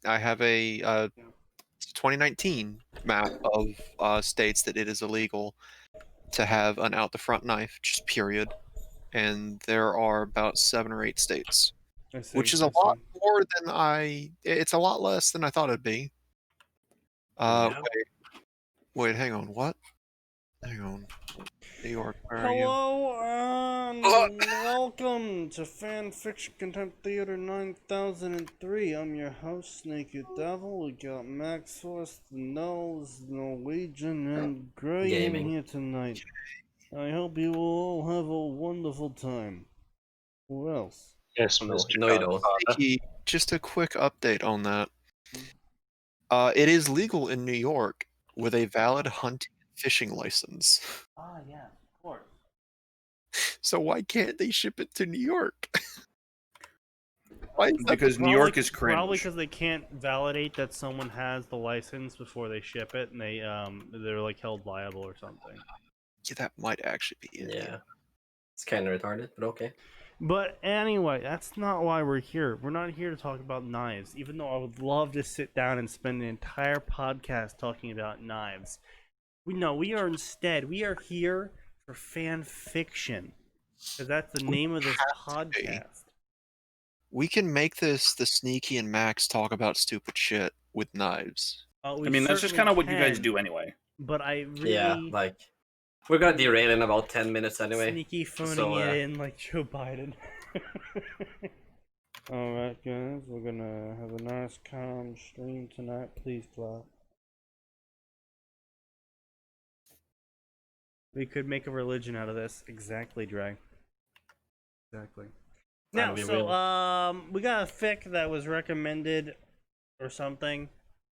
I have a 2019 map of states that it is illegal to have an out the front knife, just period. And there are about 7 or 8 states, I see. which is a lot more than it's a lot less than I thought it'd be. Yeah. Wait, hang on, what? Hang on. New York, where are you? Hello and welcome to Fanfiction Contempt Theater 9003. I'm your host, SneakyDevil. We got Max Force, the Nose, Norwegian, and Graham Gaming. here tonight. I hope you all have a wonderful time. Who else? Yes, No, Mr. no, you don't. Sneaky, just a quick update on that. It is legal in New York with a valid hunting and fishing license. Ah, yeah, of course. So why can't they ship it to New York? Why is that Because New York is cringe. Probably because they can't validate that someone has the license before they ship it, and they're like held liable or something. Yeah, that might actually be it. Yeah. It's kind of retarded, but okay. But anyway, that's not why we're here. We're not here to talk about knives, even though I would love to sit down and spend an entire podcast talking about knives. We are here for fan fiction, because that's the name of this podcast. We can make this the Sneaky and Max talk about stupid shit with knives. I mean, that's just kind of what you guys do anyway. But I really... Yeah, like, we're gonna derail in about 10 minutes anyway. Sneaky phoning it in like Joe Biden. Alright guys, we're gonna have a nice calm stream tonight. Please clap. We could make a religion out of this. Exactly, Dre. Exactly. Now, we got a fic that was recommended or something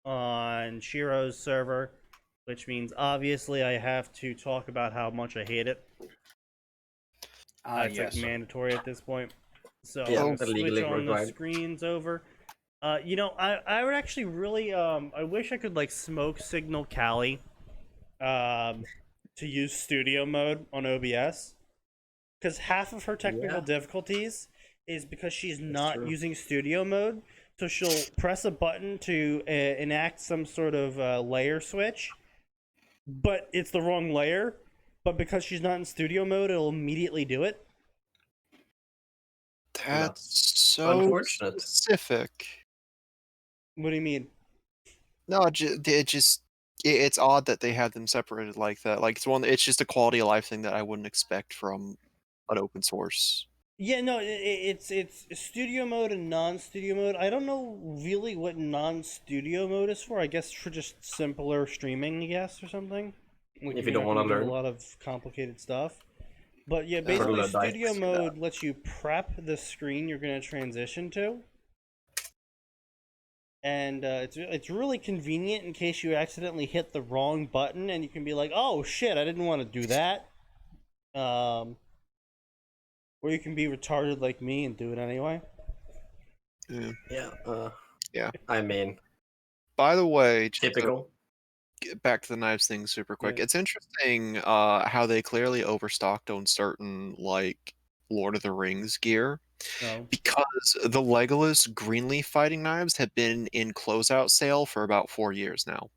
on Shiro's server, which means obviously I have to talk about how much I hate it. It's yes. like mandatory at this point. So Yeah, I'll switch legally on the required. screens over. You know, I would actually really I wish I could like smoke signal Callie to use studio mode on OBS, because half of her technical difficulties is because she's not using studio mode. So she'll press a button to enact some sort of layer switch, but it's the wrong layer. But because she's not in studio mode, it'll immediately do it. That's so unfortunate. Specific. What do you mean? No, it's odd that they have them separated like that. Like it's just a quality of life thing that I wouldn't expect from an open source. Yeah, no, it's studio mode and non-studio mode. I don't know really what non-studio mode is for. I guess for just simpler streaming, I guess, or something. Like if you don't want to learn a lot of complicated stuff. But yeah, basically studio mode lets you prep the screen you're going to transition to. And it's really convenient in case you accidentally hit the wrong button, and you can be like, oh shit, I didn't want to do that. Or you can be retarded like me and do it anyway. Yeah. I mean, by the way, typical. Get back to the knives thing super quick. Yeah. It's interesting how they clearly overstocked on certain like Lord of the Rings gear. No. Because the Legolas Greenleaf fighting knives have been in closeout sale for about 4 years now.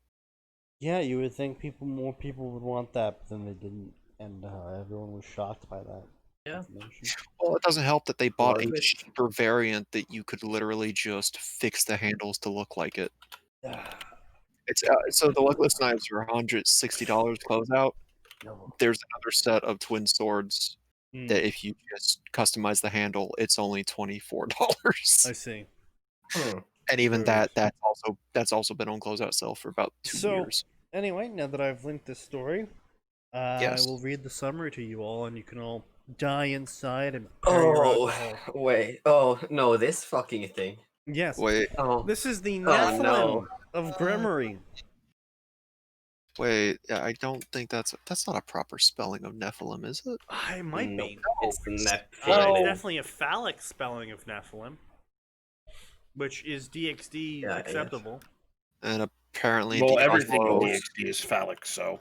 Yeah, you would think more people would want that, but then they didn't, and everyone was shocked by that. Yeah. Well, it doesn't help that they bought a cheaper variant that you could literally just fix the handles to look like it. It's so the Legolas knives are $160 closeout. There's another set of twin swords that if you just customize the handle, it's only $24. I see. And even that's also been on closeout sale for about 2 years. Anyway, now that I've linked this story, I will read the summary to you all, and you can all die inside and wait. Oh no, this fucking thing. Yes. Wait. Oh. This is the Nephilim of Grimoire. Wait, I don't think that's not a proper spelling of Nephilim, is it? It might be. It's Nephilim. It's definitely a phallic spelling of Nephilim, which is DXD acceptable. And apparently, everything in DXD is phallic, so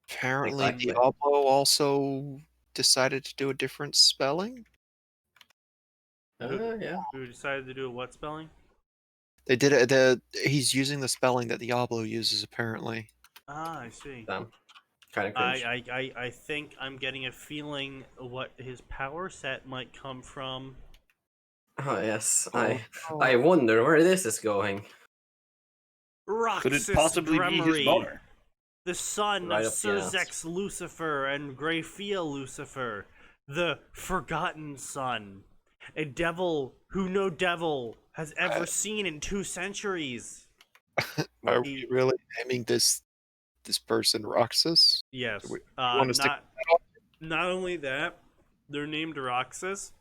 apparently Diablo also decided to do a different spelling. Yeah. Who decided to do a what spelling? They did it. He's using the spelling that Diablo uses, apparently. Ah, I see. Damn. Kind of cringe. I think I'm getting a feeling what his power set might come from. Oh yes, Oh, I wonder where this is going. Could it Roxas possibly be his Gremory, boner? the son Right of up the ass. Surzex Lucifer and Greyfia Lucifer, the Forgotten Son, a devil who no devil has ever seen in 2 centuries. Are we really naming this person Roxas? Yes. We want to stick Not only that, they're named Roxas,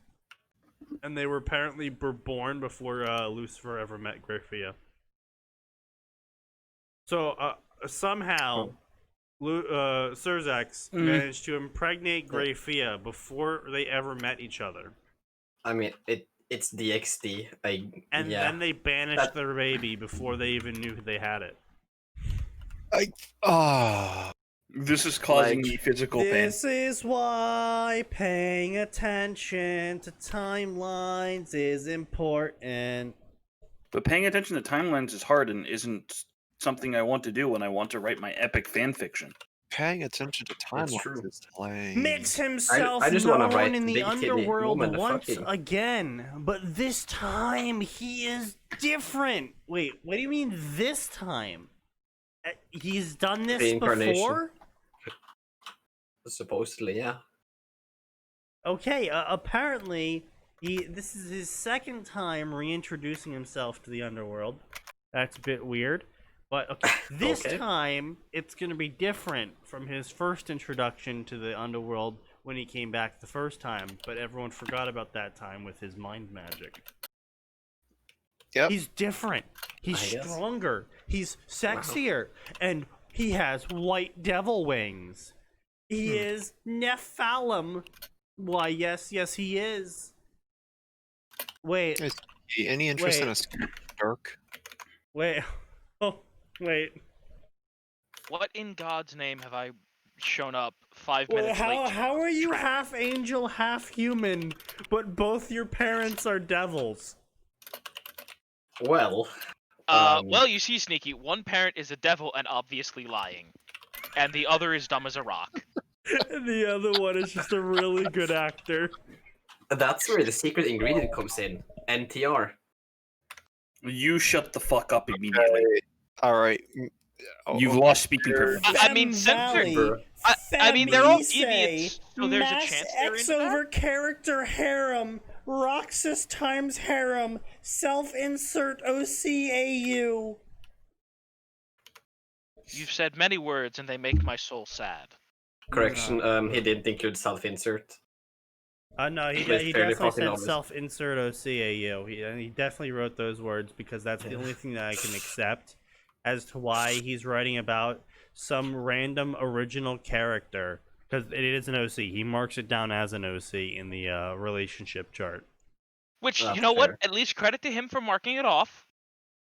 and they were apparently born before Lucifer ever met Greyfia. So somehow, Surzex managed to impregnate Greyfia before they ever met each other. I mean, it's DXD. And yeah. then they banished their baby before they even knew they had it. This is causing Like, me physical pain. This is why paying attention to timelines is important. But paying attention to timelines is hard and isn't something I want to do when I want to write my epic fan fiction. Paying attention to timelines is lame. Makes himself I just wanna known write in the big titty underworld woman once fucking. again, but this time he is different. Wait, what do you mean this time? He's done this Reincarnation. before? Supposedly, yeah. Okay, apparently this is his second time reintroducing himself to the underworld. That's a bit weird. But okay, this time, it's going to be different from his first introduction to the underworld when he came back the first time. But everyone forgot about that time with his mind magic. Yep. He's different. He's stronger. He's sexier. And he has white devil wings. He is Nephilim. Why, yes, he is. Wait. Is any interest in a dark? Wait. Oh, wait. What in God's name have I shown up 5 minutes late? How are you half angel, half human, but both your parents are devils? Well. Well, you see, Sneaky, one parent is a devil and obviously lying, and the other is dumb as a rock. And the other one is just a really good actor. That's where the secret ingredient comes in. NTR. You shut the fuck up immediately. All right. You've lost speaking privilege. I mean, I mean, they're all idiots, so there's a chance they're X in that? over character harem, Roxas times harem, self-insert OCAU. You've said many words, and they make my soul sad. Correction, he didn't include self-insert. No, he definitely said self-insert OCAU. He definitely wrote those words because that's the only thing that I can accept as to why he's writing about some random original character. Because it is an OC. He marks it down as an OC in the relationship chart. Which, you know what? At least credit to him for marking it off.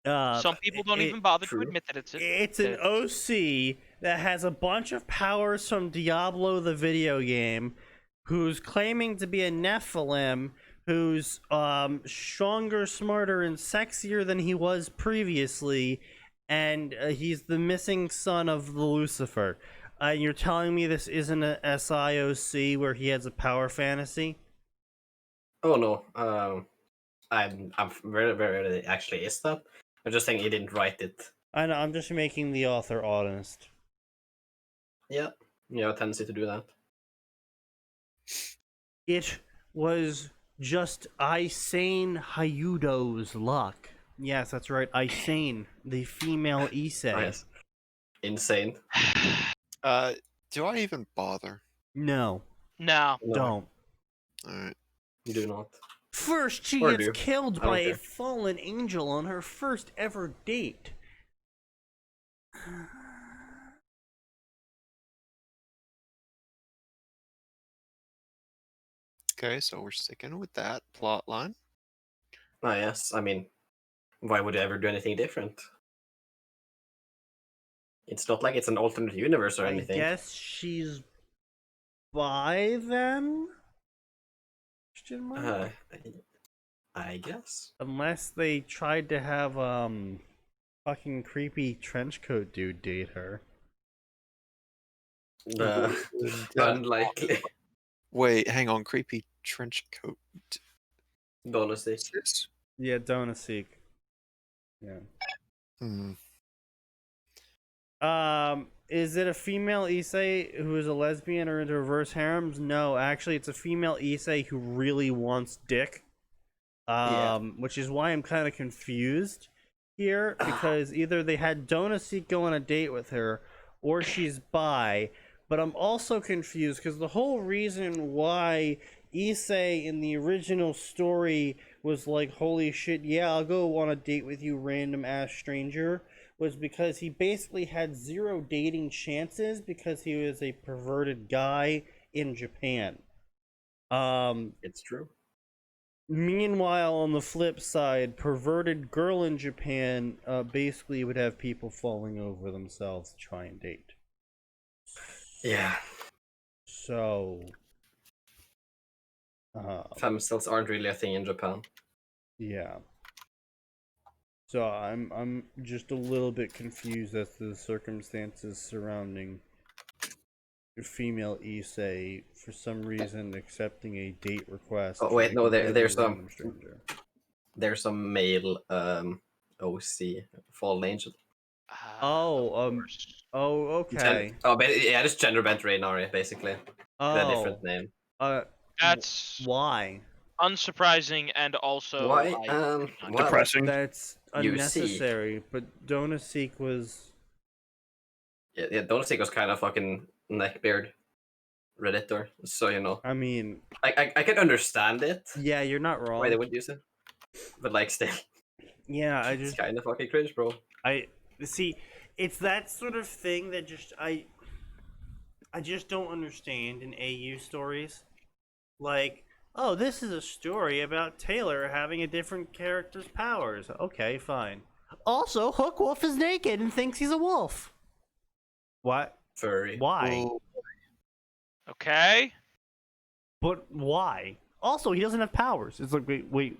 Some people don't even bother to admit that it's an OC that has a bunch of powers from Diablo the video game, who's claiming to be a Nephilim, who's stronger, smarter, and sexier than he was previously, and he's the missing son of the Lucifer. You're telling me this isn't a SIOC where he has a power fantasy? Oh no, I'm very, very actually is that. I'm just saying he didn't write it. I know. I'm just making the author honest. Yeah, you have a tendency to do that. It was just Isane Hayudo's luck. Yes, that's right. Isane, the female Issei. Nice. Insane. Do I even bother? No. No. Don't. Alright. You do not. First, she gets killed by a fallen angel on her first ever date. Okay, so we're sticking with that plot line. Ah, yes. I mean, why would you ever do anything different? It's not like it's an alternate universe or anything. I guess she's bi then? I guess. Unless they tried to have fucking creepy trenchcoat dude date her. Unlikely. Wait, hang on. Creepy trench coat. Honestly. Yes. Yeah, Donaseek. Yeah. Hmm. Is it a female Issei who is a lesbian or into reverse harems? No, actually, it's a female Issei who really wants dick. Which is why I'm kind of confused here, because either they had Donaseek go on a date with her, or she's bi. But I'm also confused because the whole reason why Issei in the original story was like, holy shit, yeah, I'll go on a date with you, random ass stranger, was because he basically had 0 dating chances because he was a perverted guy in Japan. It's true. Meanwhile, on the flip side, perverted girl in Japan basically would have people falling over themselves to try and date. Yeah. So, Femcells aren't really a thing in Japan. yeah. So I'm just a little bit confused as to the circumstances surrounding female Issei for some reason accepting a date request. Oh wait, no, there's random stranger. There's some male OC fallen angel. Oh, okay. But yeah, it's gender bent Raynari basically. A different name. That's why unsurprising and also Why? well, Depressing. that's unnecessary. But Donaseek was Yeah, Donaseek was kind of fucking neckbeard redditor, so you know. I mean, I can understand it. yeah, you're not wrong. Why they would use it, but like still, Yeah, it's kind of fucking cringe, bro. I see. It's that sort of thing that just I just don't understand in AU stories. Like, oh, this is a story about Taylor having a different character's powers. Okay, fine. Also, Hook Wolf is naked and thinks he's a wolf. What? Furry. Why? Well, okay. But why? Also, he doesn't have powers. It's like, wait.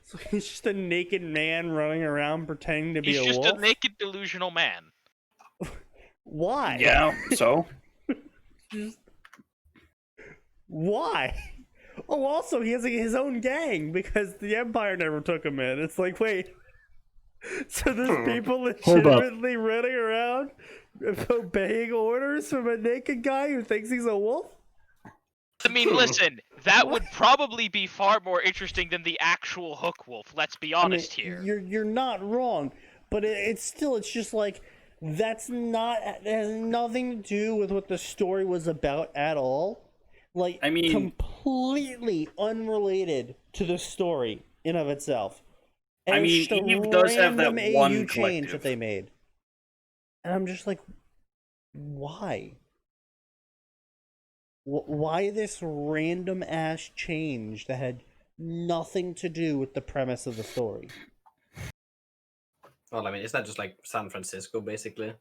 So he's just a naked man running around pretending to be He's a just wolf? a naked delusional man. Why? Yeah, so? Why? Oh, also, he has his own gang because the Empire never took him in. It's like, wait. So there's people legitimately running around obeying orders from a naked guy who thinks he's a wolf? I mean, listen, that would probably be far more interesting than the actual Hook Wolf, let's be honest here. You're not wrong, but it's just like, it has nothing to do with what the story was about at all. Like, I mean, completely unrelated to the story in of itself. And I mean, it's just a Eve does have that random one AU change collective. that they made. And I'm just like, why? Why this random ass change that had nothing to do with the premise of the story? Well, I mean, is that just like San Francisco, basically?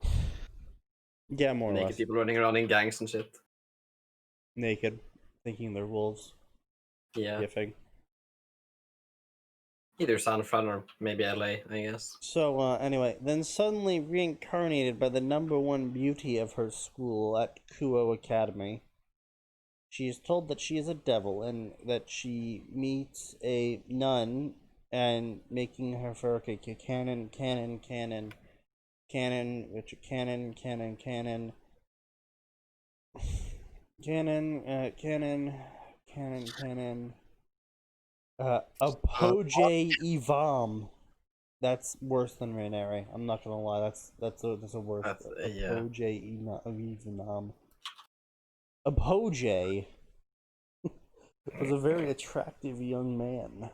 Yeah, more or Naked less. people running around in gangs and shit. Naked, thinking they're wolves. Yeah. Yiffing. Either San Fran or maybe LA, I guess. So, anyway, then suddenly reincarnated by the #1 beauty of her school at Kuo Academy, she is told that she is a devil and that she meets a nun and making her for canon, Apogee Evam. That's worse than Rainere. I'm not gonna lie. That's a worse. Yeah. Apogee Evam. Apogee was a very attractive young man. A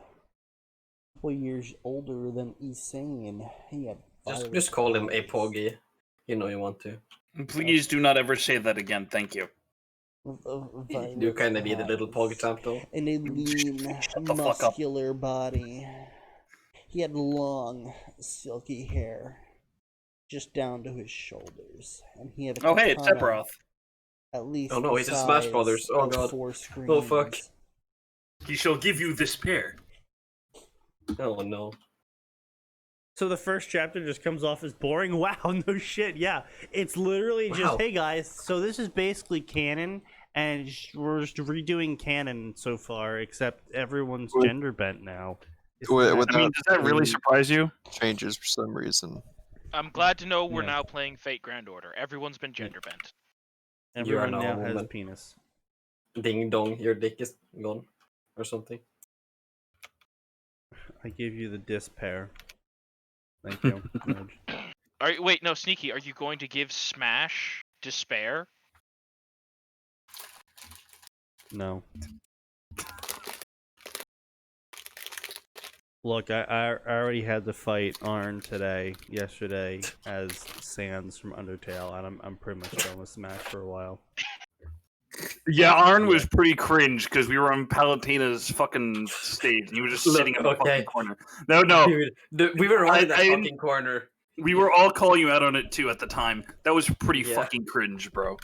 couple years older than Isane. He had Just call him a poggy. You know you want to. Please do not ever say that again, thank you. You kind of be the little poggy champ though. And a lean, the fuck up. muscular body. He had long, silky hair, just down to his shoulders, and he had a Oh hey, it's katana Sephiroth. at least. Oh no, he's the in Smash size Brothers. Oh of god. 4 screens. Oh fuck. He shall give you this pair. Oh no. So the first chapter just comes off as boring. Wow, no shit. Yeah, it's literally just, Wow. hey guys. So this is basically canon, and we're just redoing canon so far, except everyone's With- gender bent now. Without I mean, does that really surprise you? changes for some reason. I'm glad to know we're Yeah. now playing Fate Grand Order. Everyone's been gender bent. Everyone You are now now a has woman. penis. Ding dong, your dick is gone, or something. I give you the despair. Thank you. Nudge. Wait, no, Sneaky. Are you going to give Smash despair? No. Look, I already had to fight Arn yesterday, as Sans from Undertale, and I'm pretty much done with Smash for a while. Yeah, Arn was pretty cringe because we were on Palutena's fucking stage and he was just Look, sitting in the okay. fucking corner. No, Dude, we were all in that I- fucking corner, we were all calling you out on it too at the time. That was pretty Yeah. fucking cringe, bro.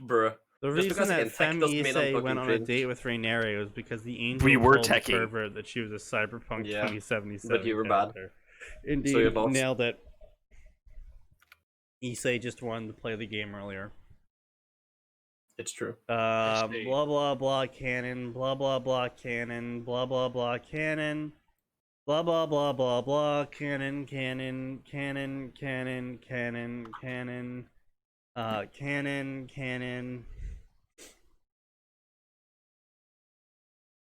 bruh. The Just reason because I that can tech Femme doesn't mean I'm Issei fucking went on a cringe. date with Raineri was because the angel We were told the teching. pervert that she was a Cyberpunk Yeah, 2077 but you were bad. character. Indeed, So you're lost. nailed it. Issei just wanted to play the game earlier. It's true. see. Blah blah blah canon, blah blah blah canon, blah blah blah canon, blah blah blah blah blah canon, canon, canon, canon, canon, canon, canon, canon.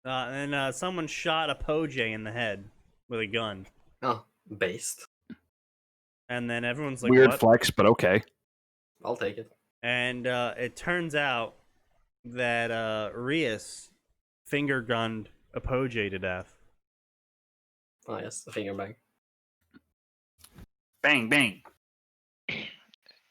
And someone shot a Poj in the head with a gun, Oh, based. and then everyone's like, Weird "What?" flex, but okay. I'll take it. And it turns out that Rias finger gunned a Poj to death. Oh yes, a finger bang. Bang, bang.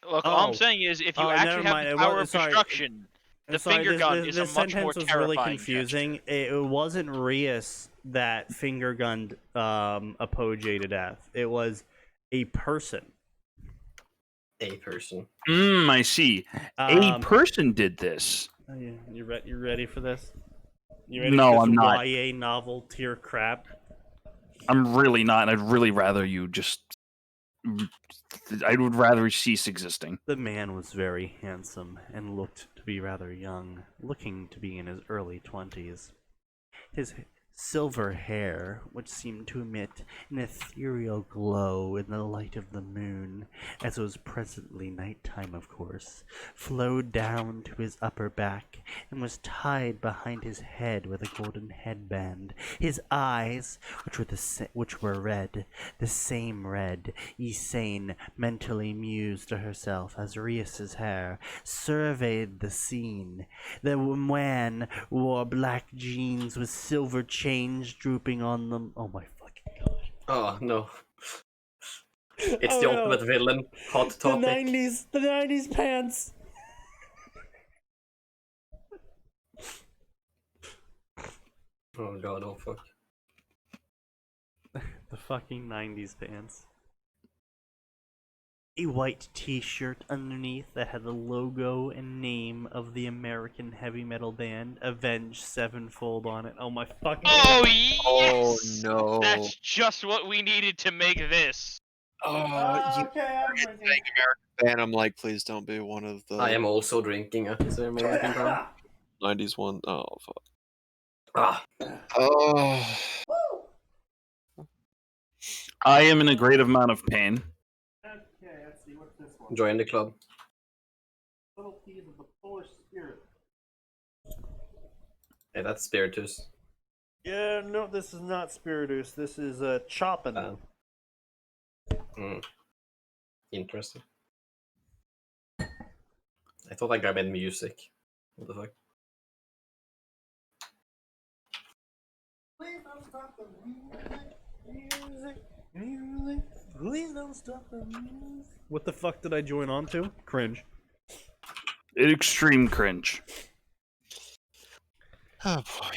Look, all Oh. I'm saying is, if you Oh, actually never have mind, the it power was- of sorry. destruction, the Sorry, finger gun is a this much more sentence was really terrifying confusing. gesture. It wasn't Rias that finger gunned a Poj to death. It was a person. A person. I see. A person did this. You ready for this? You ready No, for this I'm not. YA novel tier crap? I'm really not, and I'd really rather you just. I would rather cease existing. The man was very handsome and looked to be rather young, looking to be in his early 20s. His silver hair, which seemed to emit an ethereal glow in the light of the moon, as it was presently nighttime, of course, flowed down to his upper back and was tied behind his head with a golden headband. His eyes, which were red, the same red Ysane mentally mused to herself as Rias's hair surveyed the scene. The man wore black jeans with silver chains drooping on them. Oh my fucking god. Oh no. It's Oh, the no. ultimate villain. Hot The topic. 90s pants. Oh god, oh fuck. The fucking 90s pants. A white t-shirt underneath that had the logo and name of the American heavy metal band Avenged Sevenfold on it. Oh my fucking Oh god. yes! Oh no! That's just what we needed to make this. Oh, you Okay, I'm saying American band. I'm like, please don't be one of the I am also drinking. Is there American band? 90s one. Oh fuck. Ah, Oh. I am in a great amount of pain. Okay, let's see what's this one. join the club. Subtleties of the Polish spirit. Hey, that's Spiritus. Yeah, no, this is not Spiritus. This is Chopin. Interesting. I thought that guy made music. What the fuck? Please don't stop the music. Please don't stop the music. What the fuck did I join on to? Cringe. Extreme cringe. Oh boy.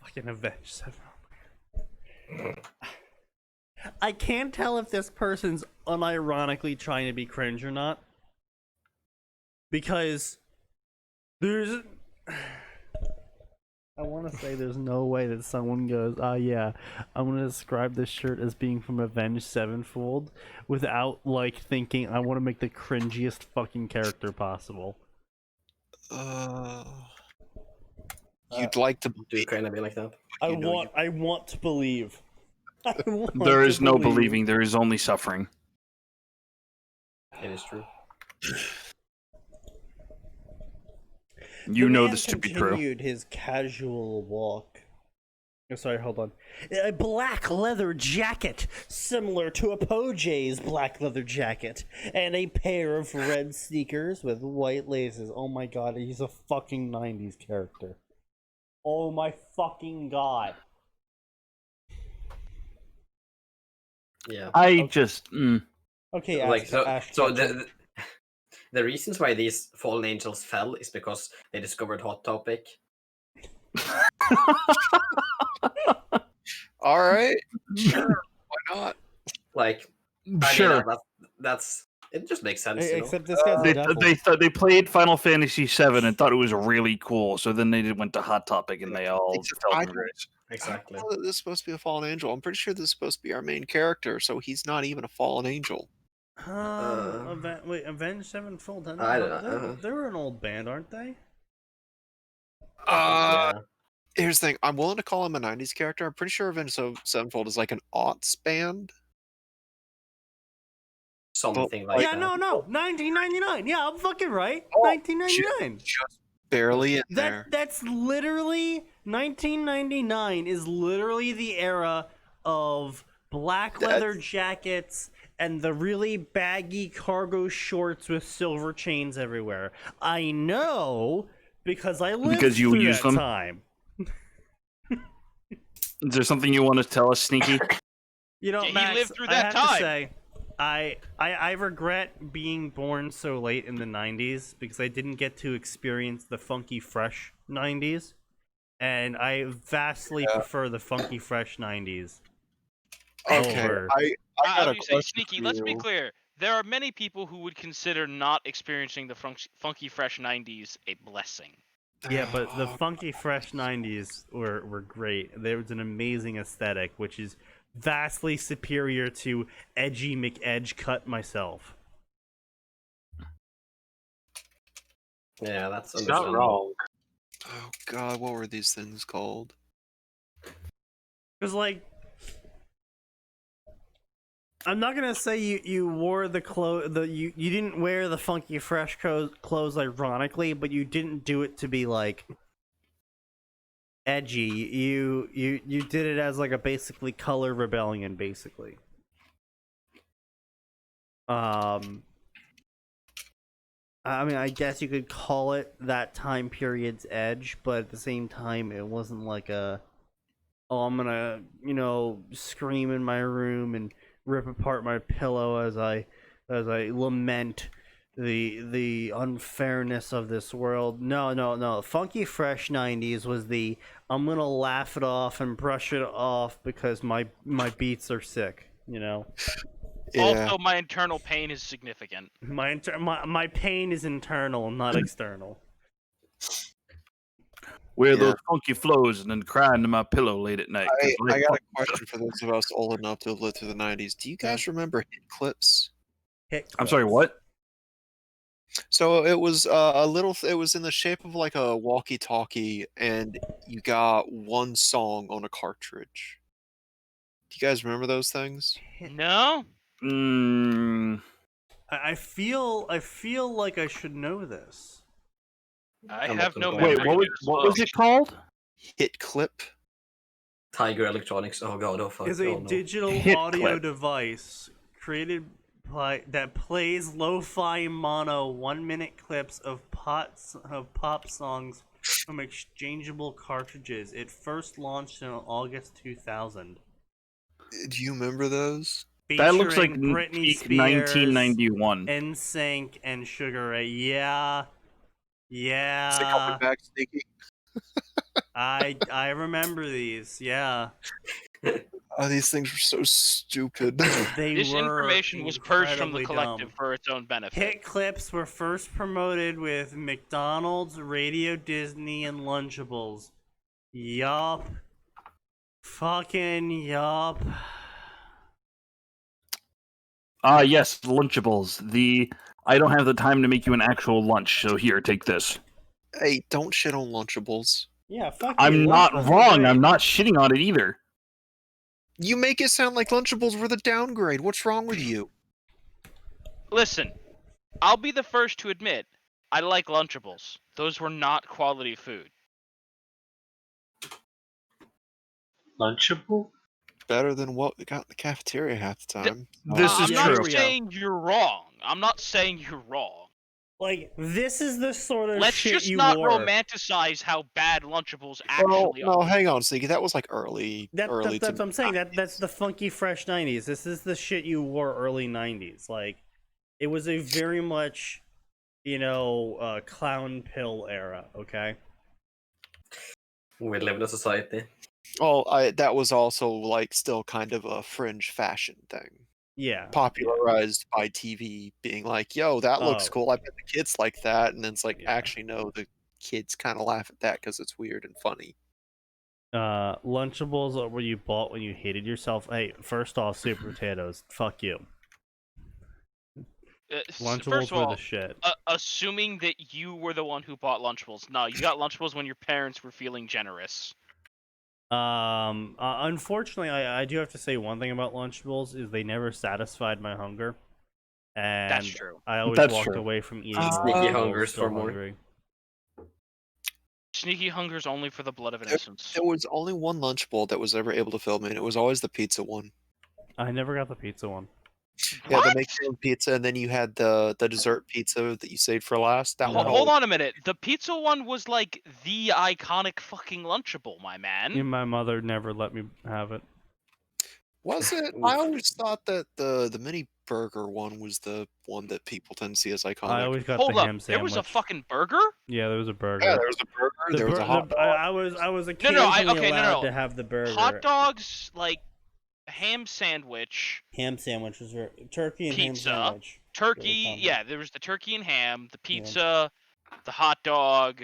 Fucking Avenged Sevenfold. I can't tell if this person's unironically trying to be cringe or not. Because there's I want to say there's no way that someone goes, yeah, I'm going to describe this shirt as being from Avenged Sevenfold without, like, thinking I want to make the cringiest fucking character possible. You'd like to Do kind of be like that? I want to believe. There is no believing. There is only suffering. It is true. You know this to be true. Continued his casual walk. Oh, sorry, hold on. A black leather jacket, similar to a Pojay's black leather jacket, and a pair of red sneakers with white laces. Oh my god, he's a fucking 90s character. Oh my fucking god. Yeah. Okay, Like Ash, so the reasons why these fallen angels fell is because they discovered Hot Topic. All right, sure, why not? Like, Sure. That's it. Just makes sense. except this guy's a devil. They played Final Fantasy VII and thought it was really cool, so then they went to Hot Topic and they all fell from grace. Exactly. I don't know that this is supposed to be a fallen angel. I'm pretty sure this is supposed to be our main character, so he's not even a fallen angel. Wait, Avenged Sevenfold? They're an old band, aren't they? Yeah. Here's the thing. I'm willing to call him a 90s character. I'm pretty sure Avenged Sevenfold is like an aughts band. Something like yeah, that. no, 1999. Yeah, I'm fucking right. Oh, 1999. Just barely in there. That's literally 1999 is literally the era of black leather jackets and the really baggy cargo shorts with silver chains everywhere. I know because I lived you through used that them? time. Is there something you want to tell us, Sneaky? You know, He Max, lived through I that have time. to say, I regret being born so late in the 90s because I didn't get to experience the funky fresh 90s, and I vastly prefer the funky fresh 90s. Okay, over- I got a Say, question Sneaky, for let's be you. clear. There are many people who would consider not experiencing the funky fresh 90s a blessing. Yeah, but the funky fresh 90s were great. There was an amazing aesthetic, which is vastly superior to edgy McEdge cut myself. Yeah, that's It's not understandable. wrong. Oh god, what were these things called? Because, like, I'm not gonna say you wore the clothes, you didn't wear the funky fresh clothes ironically, but you didn't do it to be like edgy. You did it as like a basically color rebellion, basically. I mean, I guess you could call it that time period's edge, but at the same time, it wasn't like a, oh, I'm gonna, scream in my room and rip apart my pillow as I lament the unfairness of this world. No. Funky Fresh 90s was the I'm gonna laugh it off and brush it off because my beats are sick, Yeah. Also, my internal pain is significant. My pain is internal, not external. Wear those funky flows and then cry into my pillow late at night. I got a question for those of us old enough to have lived through the 90s. Do you guys remember hit clips? I'm sorry, what? So it was it was in the shape of like a walkie-talkie, and you got one song on a cartridge. Do you guys remember those things? No? I feel like I should know this. I have no Wait, memory. What was it called? Hit clip. Tiger Electronics. Oh god, oh fuck. Is a oh, no. digital Hit audio clip. device created that plays lo-fi mono 1-minute clips of pop songs from exchangeable cartridges. It first launched in August 2000. Do you remember those? That looks like Featuring Britney peak Spears, 1991. NSYNC, and Sugar Ray. Yeah. Is it coming back, Sneaky? I remember these. Yeah. Oh, these things were so stupid. This information was purged from the incredibly collective dumb. for its own benefit. Hit clips were first promoted with McDonald's, Radio Disney, and Lunchables. Yup. Fucking yup. Yes, Lunchables. I don't have the time to make you an actual lunch, so here, take this. Hey, don't shit on Lunchables. Yeah, fuck you. I'm not Lunchables are wrong. great. I'm not shitting on it either. You make it sound like Lunchables were the downgrade. What's wrong with you? Listen, I'll be the first to admit, I like Lunchables. Those were not quality food. Lunchable? Better than what we got in the cafeteria half the time. This is I'm not true. saying you're wrong. I'm not saying you're wrong. Like, this is the sort of Let's shit just you not wore. romanticize how bad Lunchables actually No, are. hang on, Sneaky. That was like early. That's what I'm saying. That's the funky fresh 90s. This is the shit you wore early 90s. Like, it was a very much, clown pill era, okay? We live in a society. Oh, that was also like still kind of a fringe fashion thing. Yeah. Popularized by TV being like, yo, that looks Oh. cool. I bet the kids like that. And then it's like, Yeah. actually, no, the kids kind of laugh at that because it's weird and funny. Lunchables are what you bought when you hated yourself. Hey, first off, sweet potatoes. Fuck you. Lunchables First of were all, the shit. assuming that you were the one who bought Lunchables. No, you got Lunchables when your parents were feeling generous. Unfortunately, I do have to say one thing about Lunchables is they never satisfied my hunger. And That's true. I always That's walked true. away from eating. Sneaky Lunchables hungers still for more. hungry. Sneaky hunger's only for the blood of innocence. There was only one Lunchable that was ever able to fill me, and it was always the pizza one. I never got the pizza one. Yeah, What? the make your own pizza, and then you had the dessert pizza that you saved for last. That one. Hold on a minute. The pizza one was like the iconic fucking Lunchable, my man. And my mother never let me have it. Was it? I always thought that the mini burger one was the one that people tend to see as iconic. I always got Hold the up, ham there sandwich. was a fucking burger? Yeah, there was a burger. Yeah, there was a burger. There was a hot dog. I was occasionally allowed no. to have the burger. Hot dogs, like a ham sandwich, Ham sandwich was very turkey and Pizza. ham sandwich. turkey. common. Yeah, there was the turkey and ham, the pizza, the hot dog.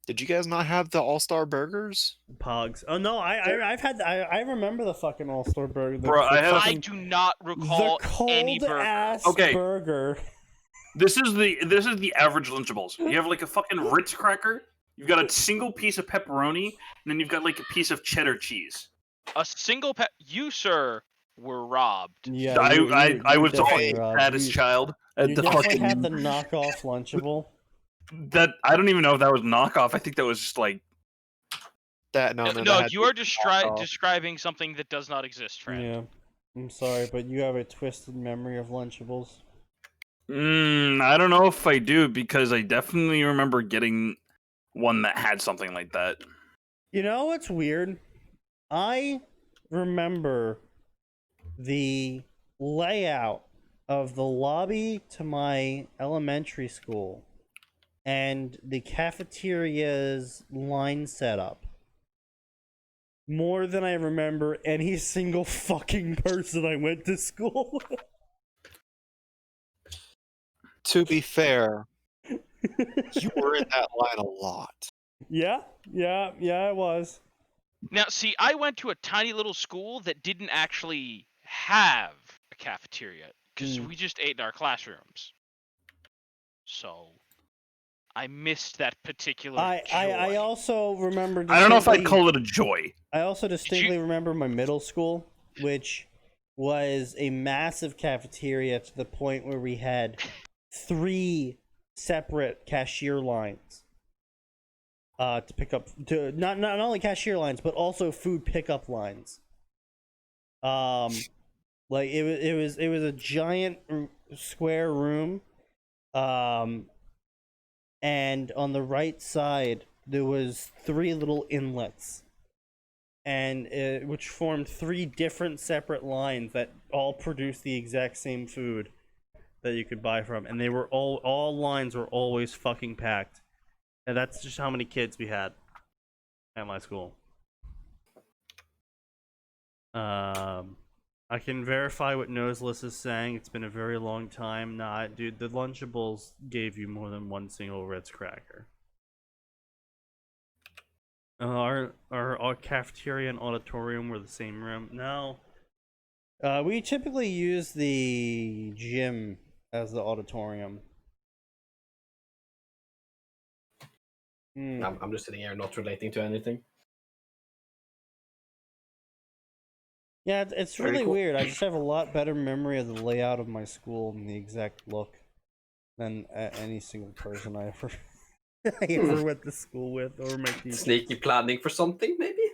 Did you guys not have the All-Star burgers? Pogs. Oh no, I remember the fucking All-Star burger. Bro, I do not recall any cold burger. ass Okay. burger. This is the average Lunchables. You have like a fucking Ritz cracker. You've got a single piece of pepperoni, and then you've got like a piece of cheddar cheese. A single you, sir, were robbed. Yeah, I was the definitely fucking robbed. saddest child. You The definitely fucking had the knockoff Lunchable. that I don't even know if that was knockoff. I think that was just like That No, that you are knockoff. describing something that does not exist, friend. Yeah, I'm sorry, but you have a twisted memory of Lunchables. I don't know if I do because I definitely remember getting one that had something like that. You know what's weird? I remember the layout of the lobby to my elementary school and the cafeteria's line setup more than I remember any single fucking person I went to school with. To be fair, you were in that line a lot. Yeah, it was. Now, see, I went to a tiny little school that didn't actually have a cafeteria because we just ate in our classrooms. So, I missed that particular. I also remember. I don't know if I'd distinctly- call it a joy. I also distinctly remember my middle school, which was a massive cafeteria to the point where we had 3 separate cashier lines to pick up not only cashier lines but also food pickup lines. Like it was a giant square room, and on the right side there was 3 little inlets, and which formed 3 different separate lines that all produced the exact same food that you could buy from, and they were all lines were always fucking packed, and that's just how many kids we had at my school. I can verify what Noseless is saying. It's been a very long time. Nah, dude, the Lunchables gave you more than one single Ritz cracker. Our cafeteria and auditorium were the same room. No. We typically use the gym as the auditorium. I'm just sitting here not relating to anything. Yeah, it's Very really cool. weird. I just have a lot better memory of the layout of my school and the exact look than any single person I ever went to school with or my teacher. Sneaky planning for something, maybe?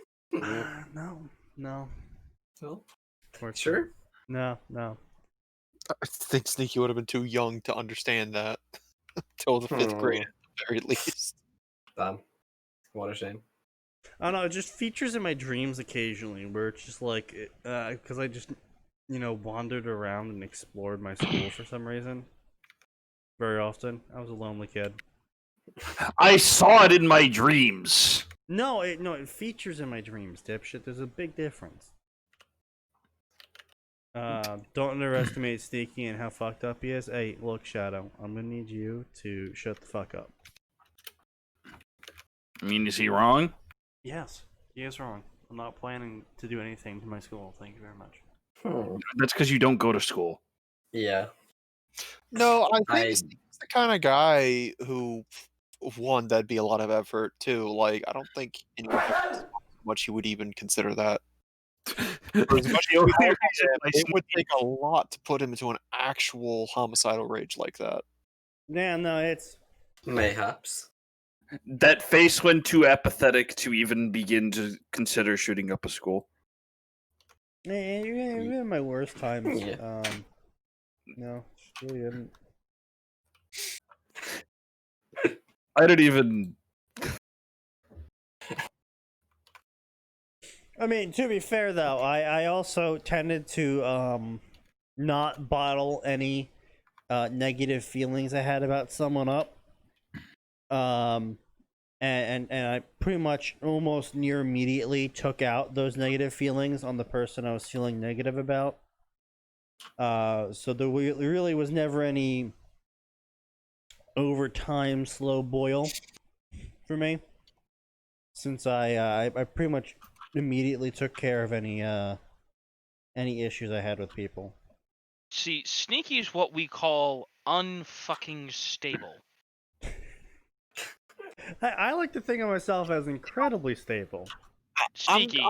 No. No? Or- Sure? No. I think Sneaky would have been too young to understand that. Till the 5th grade, at the very least. Damn. What a shame. I don't know, it just features in my dreams occasionally where it's just like, because I just, wandered around and explored my school for some reason. Very often. I was a lonely kid. I saw it in my dreams. No, it features in my dreams, dipshit. There's a big difference. Don't underestimate Sneaky and how fucked up he is. Hey, look, Shadow, I'm gonna need you to shut the fuck up. I mean, is he wrong? Yes, he is wrong. I'm not planning to do anything to my school. Thank you very much. That's because you don't go to school. Yeah. No, I think he's the kind of guy who, one, that'd be a lot of effort, too. Like, I don't think anyone how much he would even consider that. For as much as we like him, it would take a lot to put him into an actual homicidal rage like that. Yeah, no, it's... Mayhaps. That face went too apathetic to even begin to consider shooting up a school. Yeah, you're in my worst times. Yeah. No, just really didn't. I didn't even... I mean, to be fair though, I also tended to not bottle any negative feelings I had about someone up. And I pretty much almost near immediately took out those negative feelings on the person I was feeling negative about. So there really was never any overtime slow boil for me, since I pretty much immediately took care of any issues I had with people. See, Sneaky is what we call unfucking stable. I like to think of myself as incredibly stable. Sneaky.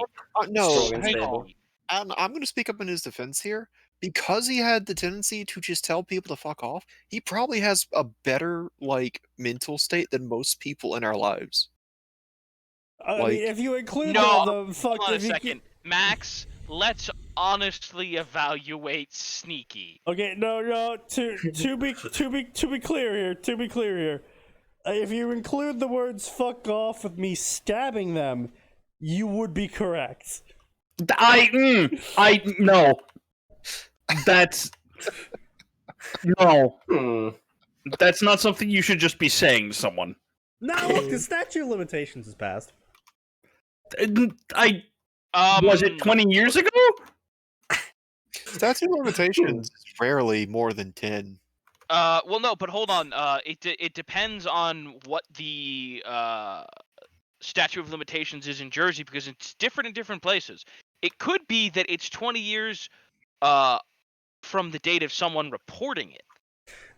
No, Strong and hang stable. on. I'm going to speak up in his defense here. Because he had the tendency to just tell people to fuck off, he probably has a better, mental state than most people in our lives. I mean, if you include No, the fuck... hold on a second. Max, let's honestly evaluate Sneaky. Okay, no. To be clear here. If you include the words "fuck off" with me stabbing them, you would be correct. No. That's... No. That's not something you should just be saying to someone. Now look, the statute of limitations is passed. Was it 20 years ago? Statute of limitations is rarely more than 10. Well, no, but hold on. It depends on what the statute of limitations is in Jersey, because it's different in different places. It could be that it's 20 years from the date of someone reporting it.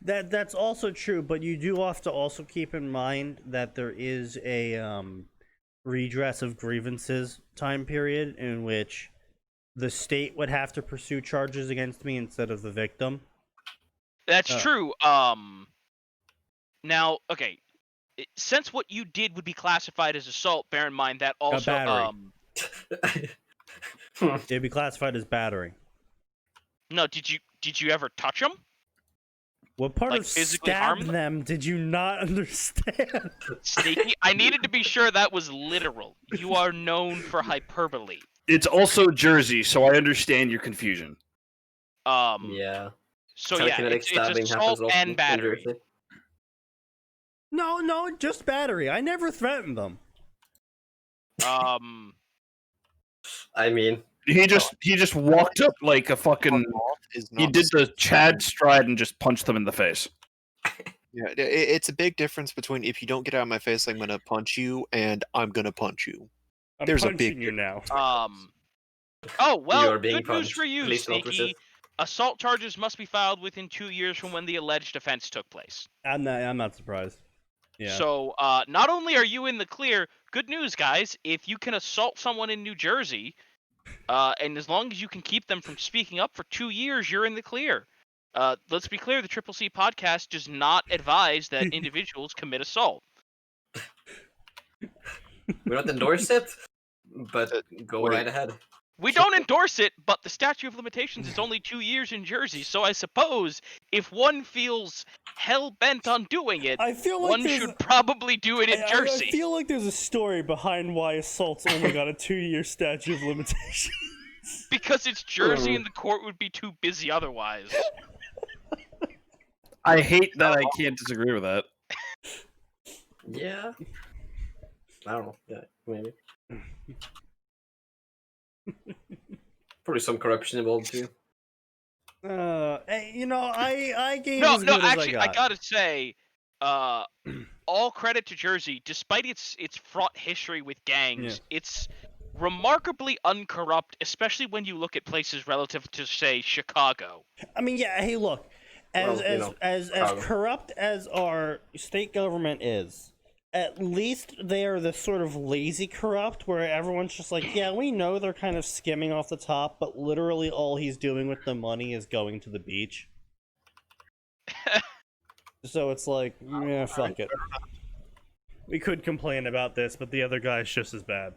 That's also true, but you do have to also keep in mind that there is a redress of grievances time period in which the state would have to pursue charges against me instead of the victim. That's true. Now, okay, since what you did would be classified as assault, bear in mind that also battery. It'd be classified as battery. No, did you ever touch him? What part Like of physically stab harm them did you not understand? Sneaky. I needed to be sure that was literal. You are known for hyperbole. It's also Jersey, so I understand your confusion. Yeah. So yeah, it's assault and battery. No, just battery. I never threatened them. I mean, he just walked up like a fucking... He did the Chad stride and just punched them in the face. Yeah, it's a big difference between if you don't get out of my face, I'm gonna punch you, and I'm gonna punch you. I'm There's a punching big you now. Oh, well, are being good news punched. for you, Please don't resist. Sneaky. Assault charges must be filed within 2 years from when the alleged offense took place. I'm not surprised. Yeah. So, not only are you in the clear, good news, guys. If you can assault someone in New Jersey, and as long as you can keep them from speaking up for 2 years, you're in the clear. Let's be clear, the Triple C podcast does not advise that individuals commit assault. We don't endorse it, but go Wait. right ahead. We don't endorse it, but the statute of limitations is only 2 years in Jersey, so I suppose if one feels hell-bent on doing it, I feel like one should probably do it in Jersey. I feel like there's a story behind why assault's only got a 2-year statute of limitations. Because it's Jersey and the court would be too busy otherwise. I hate that I can't disagree with that. Yeah. I don't know. Yeah, maybe. Probably some corruption involved too. Hey, I gave No, as good actually, as I got. gotta say, all credit to Jersey. Despite its fraught history with gangs, it's remarkably uncorrupt, especially when you look at places relative to, say, Chicago. I mean, yeah. Hey, look, as corrupt as our state government is, at least they are the sort of lazy corrupt where everyone's just like, yeah, we know they're kind of skimming off the top, but literally all he's doing with the money is going to the beach. So it's like, yeah, fuck it. We could complain about this, but the other guy's just as bad.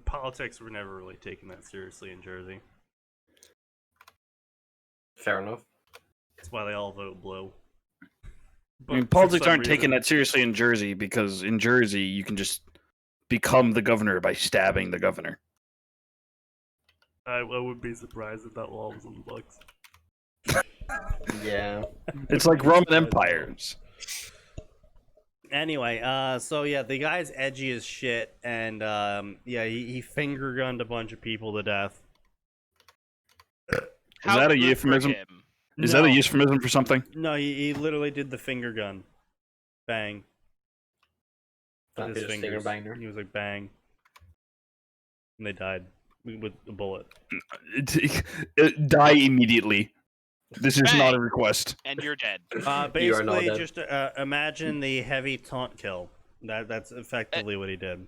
Politics were never really taken that seriously in Jersey. Fair enough. That's why they all vote blue. I mean, politics aren't taken that seriously in Jersey because in Jersey you can just become the governor by stabbing the governor. I would be surprised if that law was on the books. Yeah. It's like Roman empires. Anyway, so yeah, the guy's edgy as shit, and he finger gunned a bunch of people to death. Is that a euphemism? Is that a euphemism for something? No, he literally did the finger gun. Bang. With his fingers. banger. He was like, bang. And they died with a bullet. Die immediately. This is not a request. And you're dead. Basically, just imagine the heavy taunt kill. That's effectively what he did.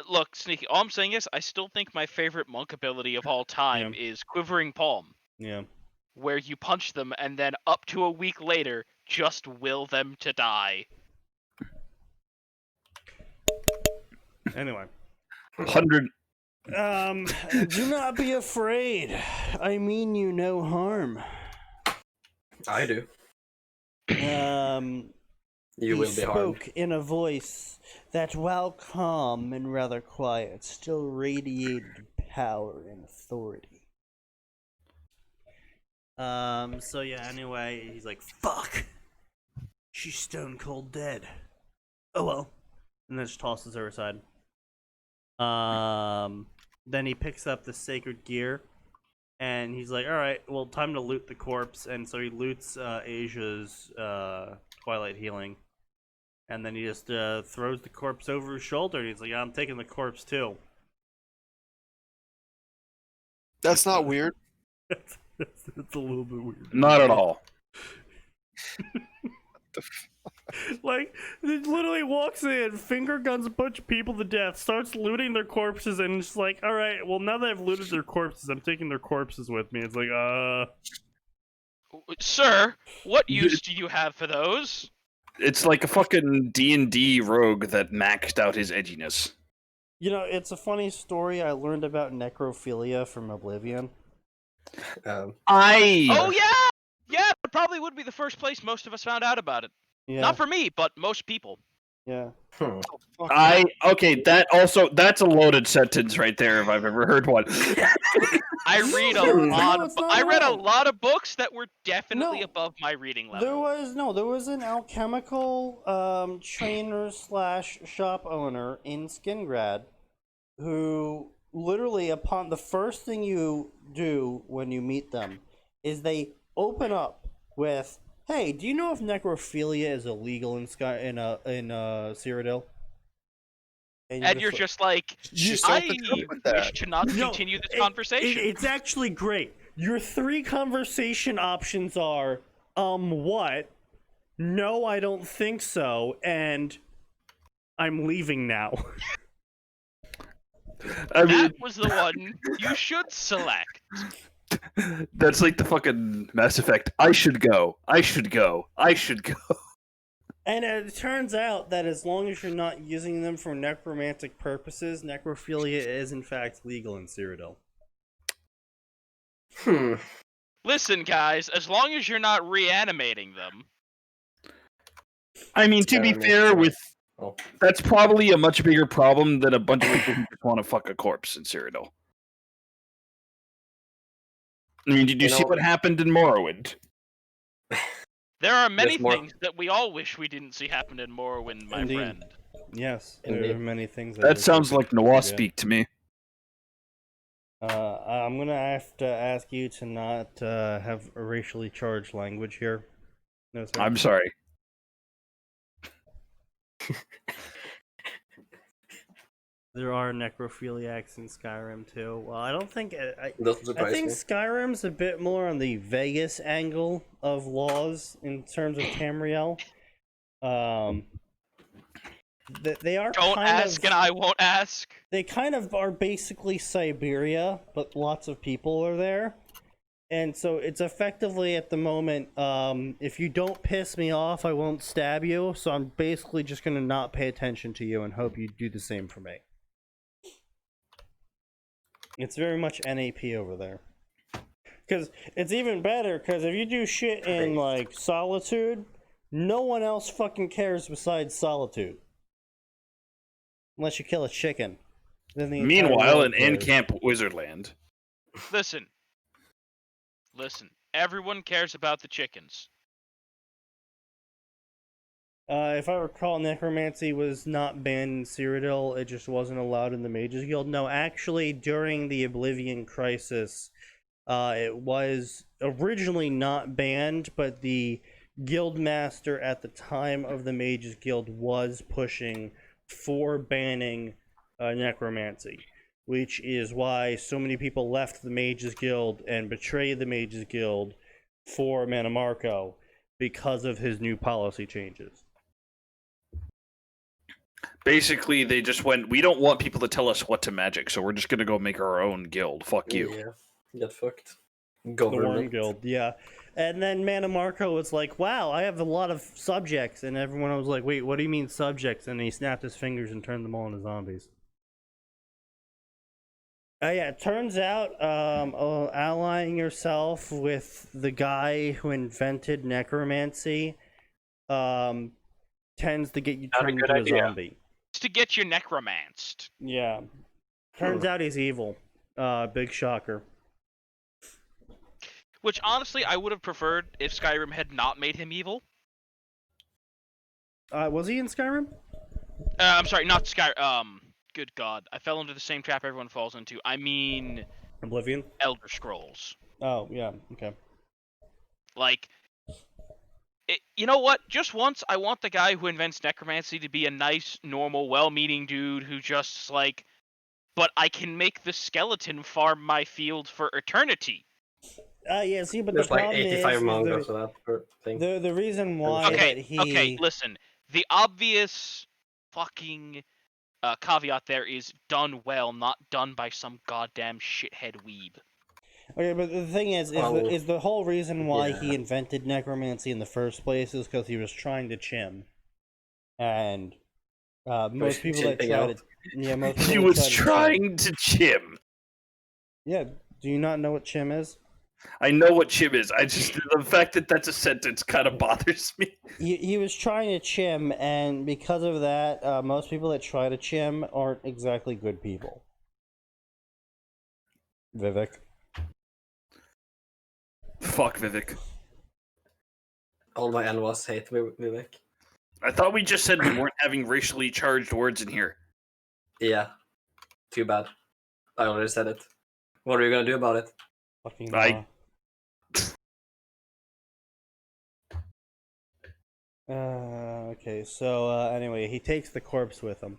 Look, Sneaky, all I'm saying is I still think my favorite monk ability of all time is Quivering Palm. Yeah. Where you punch them and then up to a week later, just will them to die. Anyway. 100. Do not be afraid. I mean you no harm. I do. You will be harmed. He spoke in a voice that, while calm and rather quiet, still radiated power and authority. So yeah, anyway, he's like, fuck! She's stone cold dead. Oh well. And then just tosses her aside. Then he picks up the sacred gear, and he's like, alright, well, time to loot the corpse. And so he loots Asia's Twilight Healing. And then he just throws the corpse over his shoulder, and he's like, I'm taking the corpse too. That's not weird. That's a little bit weird. Not at all. Like, he literally walks in, finger guns a bunch of people to death, starts looting their corpses, and it's like, alright, well, now that I've looted their corpses, I'm taking their corpses with me. It's like, Sir, what use do you have for those? It's like a fucking D&D rogue that maxed out his edginess. You know, it's a funny story. I learned about necrophilia from Oblivion. Oh, yeah! Yeah, it probably would be the first place most of us found out about it. Yeah. Not for me, but most people. Yeah. That's a loaded sentence right there if I've ever heard one. I read a lot of books that were definitely above my reading level. There was an alchemical trainer / shop owner in Skingrad who literally upon the first thing you do when you meet them is they open up with, "Hey, do you know if necrophilia is illegal in Cyrodiil?" And you're just like, Just I off the cuff with wish that. to not continue this conversation. It's actually great. Your 3 conversation options are, what? No, I don't think so, and I'm leaving now. I mean, That was the one you should select. that's like the fucking Mass Effect. I should go. I should go. I should go. And it turns out that as long as you're not using them for necromantic purposes, necrophilia is in fact legal in Cyrodiil. Listen, guys, as long as you're not reanimating them. I mean, to be fair, that's probably a much bigger problem than a bunch of people who just want to fuck a corpse in Cyrodiil. I mean, did you see what happened in Morrowind? There are many things that we all wish we didn't see happen in Morrowind, my Indeed. friend. Yes, there are many things. That sounds like Noir speak to me. I'm gonna have to ask you to not have a racially charged language here. No, sir. I'm sorry. There are necrophiliacs in Skyrim too. Well, I don't think I me. think Skyrim's a bit more on the Vegas angle of laws in terms of Tamriel. They are. Don't ask, and I won't ask. They kind of are basically Siberia, but lots of people are there, and so it's effectively at the moment. If you don't piss me off, I won't stab you. So I'm basically just gonna not pay attention to you and hope you do the same for me. It's very much NAP over there. Because it's even better, because if you do shit in, like, Solitude, no one else fucking cares besides Solitude. Unless you kill a chicken. Then the Meanwhile, in Camp Wizardland. Listen. Everyone cares about the chickens. If I recall, necromancy was not banned in Cyrodiil, it just wasn't allowed in the Mages Guild. No, actually, during the Oblivion Crisis, it was originally not banned, but the Guildmaster at the time of the Mages Guild was pushing for banning necromancy, which is why so many people left the Mages Guild and betrayed the Mages Guild for Mannimarco because of his new policy changes. Basically, they just went, we don't want people to tell us what to magic, so we're just gonna go make our own guild. Fuck you. Yeah, get fucked. The Worm Guild, yeah. And then Mannimarco was like, wow, I have a lot of subjects. And everyone was like, wait, what do you mean subjects? And he snapped his fingers and turned them all into zombies. Yeah, it turns out allying yourself with the guy who invented necromancy tends to get you turned into a zombie. It's to get you necromanced. Yeah. Turns out he's evil. Big shocker. Which, honestly, I would have preferred if Skyrim had not made him evil. Was he in Skyrim? I'm sorry, not Skyrim. Good God. I fell into the same trap everyone falls into. I mean... Oblivion? Elder Scrolls. Oh, yeah, okay. Like... you know what? Just once, I want the guy who invents necromancy to be a nice, normal, well-meaning dude who just, like... But I can make the skeleton farm my field for eternity. Yeah, see, but there's the problem like 85 is mangas for that thing. The reason why that he... Okay, listen. The obvious fucking caveat there is done well, not done by some goddamn shithead weeb. Okay, but the thing is the whole reason why he invented necromancy in the first place is because he was trying to chim. And most people that try to... Yeah, most people he was trying to chim. Yeah, do you not know what chim is? I know what chim is. I just the fact that that's a sentence kind of bothers me. He was trying to chim, and because of that, most people that try to chim aren't exactly good people. Vivek. Fuck Vivek. All my NWAS hate Vivek. I thought we just said we weren't having racially charged words in here. Yeah. Too bad. I already said it. What are you gonna do about it? Fucking. Okay, so anyway, he takes the corpse with him.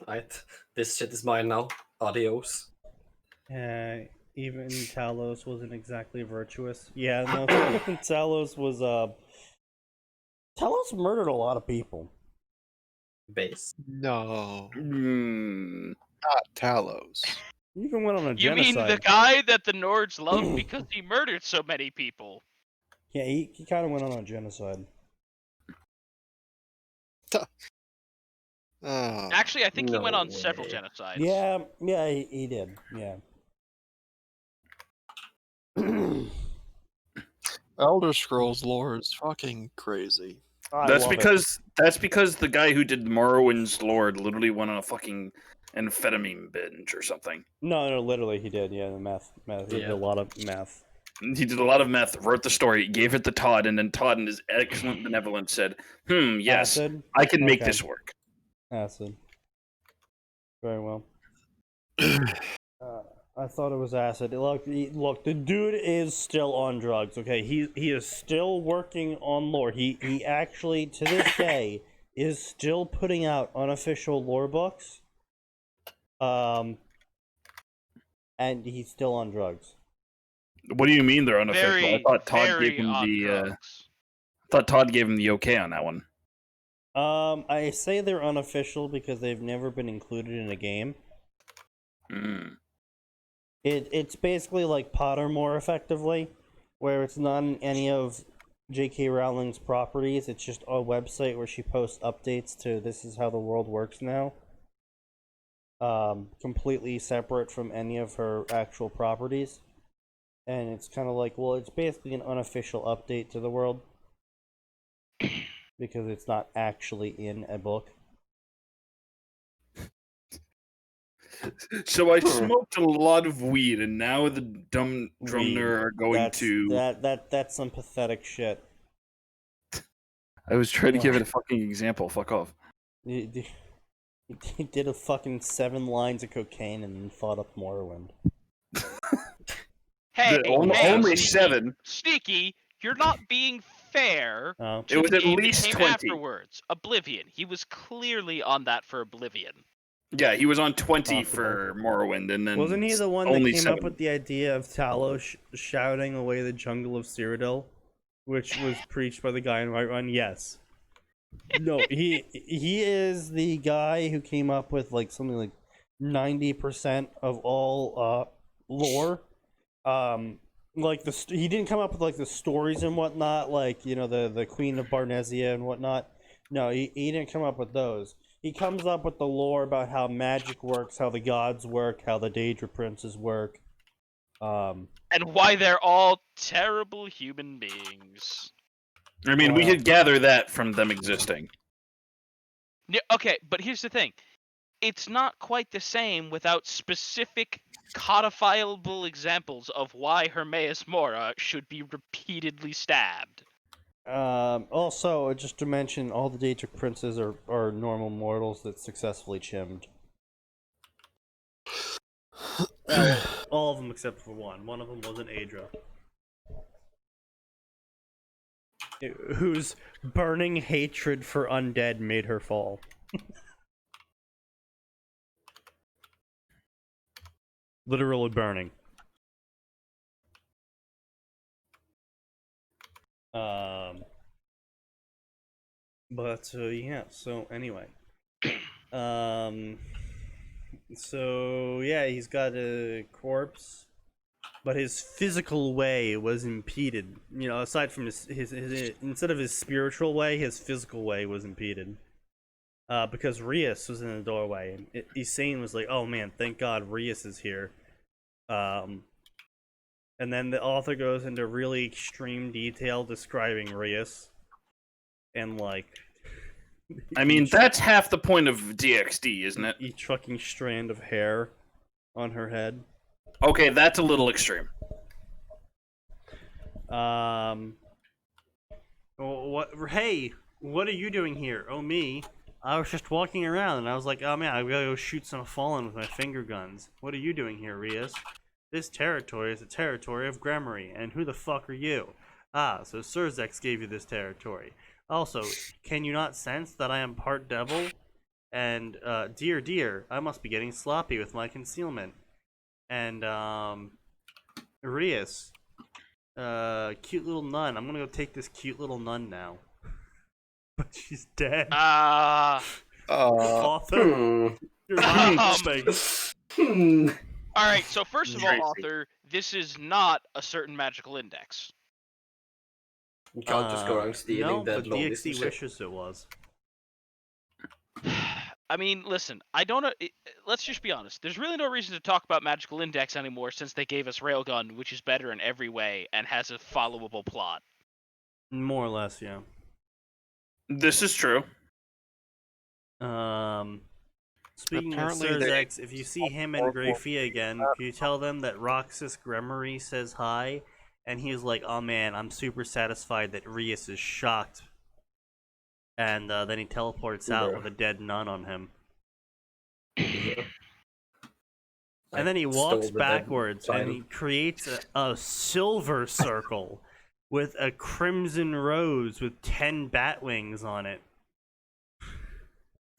Right. This shit is mine now. Adios. Even Talos wasn't exactly virtuous. Yeah, no, Talos was Talos murdered a lot of people. Base. No, Hmm. not Talos. He even went on a You genocide. mean the guy that the Nords loved because he murdered so many people? Yeah, he kind of went on a genocide. Oh, Actually, I think he No went on way. several genocides. Yeah, he did. Yeah. Elder Scrolls lore is fucking crazy. That's because the guy who did Morrowind's Lord literally went on a fucking amphetamine binge or something. No, literally he did. Yeah, the meth. He did a lot of meth. He did a lot of meth, wrote the story, gave it to Todd, and then Todd, in his excellent benevolence, said, yes, Acid? I can make Okay. this work. Acid. Very well. I thought it was acid. Look, the dude is still on drugs. Okay, he is still working on lore. He actually, to this day, is still putting out unofficial lore books. And he's still on drugs. What do you mean they're unofficial? Very, I thought Todd very gave him on the. drugs. I thought Todd gave him the okay on that one. I say they're unofficial because they've never been included in a game. Mm. It's basically like Pottermore, effectively, where it's not in any of J.K. Rowling's properties. It's just a website where she posts updates to this is how the world works now. Completely separate from any of her actual properties. And it's kind of like, well, it's basically an unofficial update to the world. Because it's not actually in a book. So I smoked a lot of weed, and now the dumb drummer are going to. That's some pathetic shit. I was trying to give it a fucking example. Fuck off. He did a fucking 7 lines of cocaine and then fought up Morrowind. Hey, only Sneaky, 7. Sneaky, you're not being fair. Oh. To It was the at game that least came 20. afterwards. Oblivion. He was clearly on that for Oblivion. Yeah, he was on 20 Possible. for Morrowind, and then Wasn't he the one that only came 7. up with the idea of Talos shouting away the jungle of Cyrodiil, which was preached by the guy in Whiterun? Yes. No, he is the guy who came up with like something like 90% of all lore. Like he didn't come up with like the stories and whatnot, like the Queen of Barnesia and whatnot. No, he didn't come up with those. He comes up with the lore about how magic works, how the gods work, how the Daedra princes work. And why they're all terrible human beings. I mean, we could gather that from them existing. Yeah, okay, but here's the thing. It's not quite the same without specific codifiable examples of why Hermaeus Mora should be repeatedly stabbed. Also, just to mention, all the Daedric princes are normal mortals that successfully chimmed. All of them except for one. One of them was an Aedra. Whose burning hatred for undead made her fall. Literally burning. But yeah, so anyway. So yeah, he's got a corpse, but his physical way was impeded. Aside from his instead of his spiritual way, his physical way was impeded. Because Rias was in the doorway, and Ysane was like, "Oh man, thank God Rias is here." And then the author goes into really extreme detail describing Rias, and like. I mean, that's half the point of DXD, isn't it? Each fucking strand of hair on her head. Okay, that's a little extreme. What? Hey, what are you doing here? Oh, me. I was just walking around and I was like, oh man, I gotta go shoot some fallen with my finger guns. What are you doing here, Rias? This territory is the territory of Gremory, and who the fuck are you? Ah, so Surzex gave you this territory. Also, can you not sense that I am part devil? And, dear, I must be getting sloppy with my concealment. And, Rias, cute little nun. I'm gonna go take this cute little nun now. But she's dead. Author, you're not helping. Alright, so first of all, Crazy. author, this is not a certain magical index. You can't just go around stealing no, dead but lollies and DXD shit. wishes it was. I mean, listen, I don't know. Let's just be honest. There's really no reason to talk about magical index anymore since they gave us Railgun, which is better in every way and has a followable plot. More or less, yeah. This is true. Speaking Apparently of they- Surzex, if you see him and Grafia again, can you tell them that Roxas Gremory says hi? And he's like, oh man, I'm super satisfied that Rias is shocked. And then he teleports out with a dead nun on him. And then he walks backwards and he creates a silver circle with a crimson rose with 10 bat wings on it.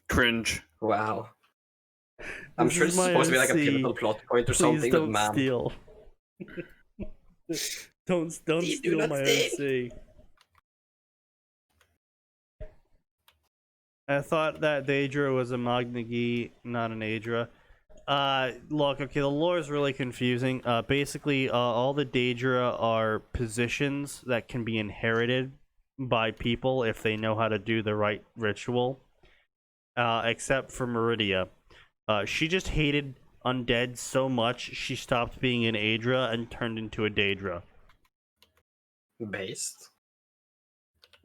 Cringe. Wow. I'm This sure is it's my supposed to be like a MC. pivotal plot point or Please something, but don't man. steal. don't Please do steal not my steal. MC. I thought that Daedra was a Magnagi, not an Aedra. Look, okay, the lore is really confusing. Basically, all the Daedra are positions that can be inherited by people if they know how to do the right ritual. Except for Meridia. She just hated undead so much, she stopped being an Aedra and turned into a Daedra. Based.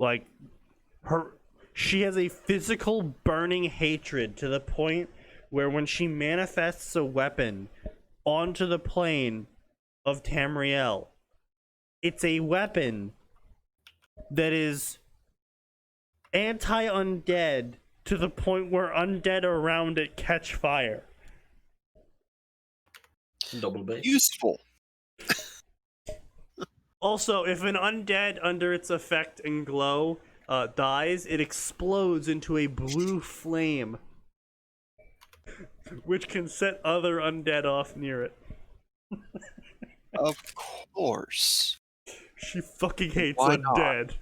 Like, she has a physical burning hatred to the point where when she manifests a weapon onto the plane of Tamriel, it's a weapon that is anti-undead to the point where undead around it catch fire. Double base. Useful. Also, if an undead under its effect and glow dies, it explodes into a blue flame, which can set other undead off near it. Of course. She fucking hates Why not? undead.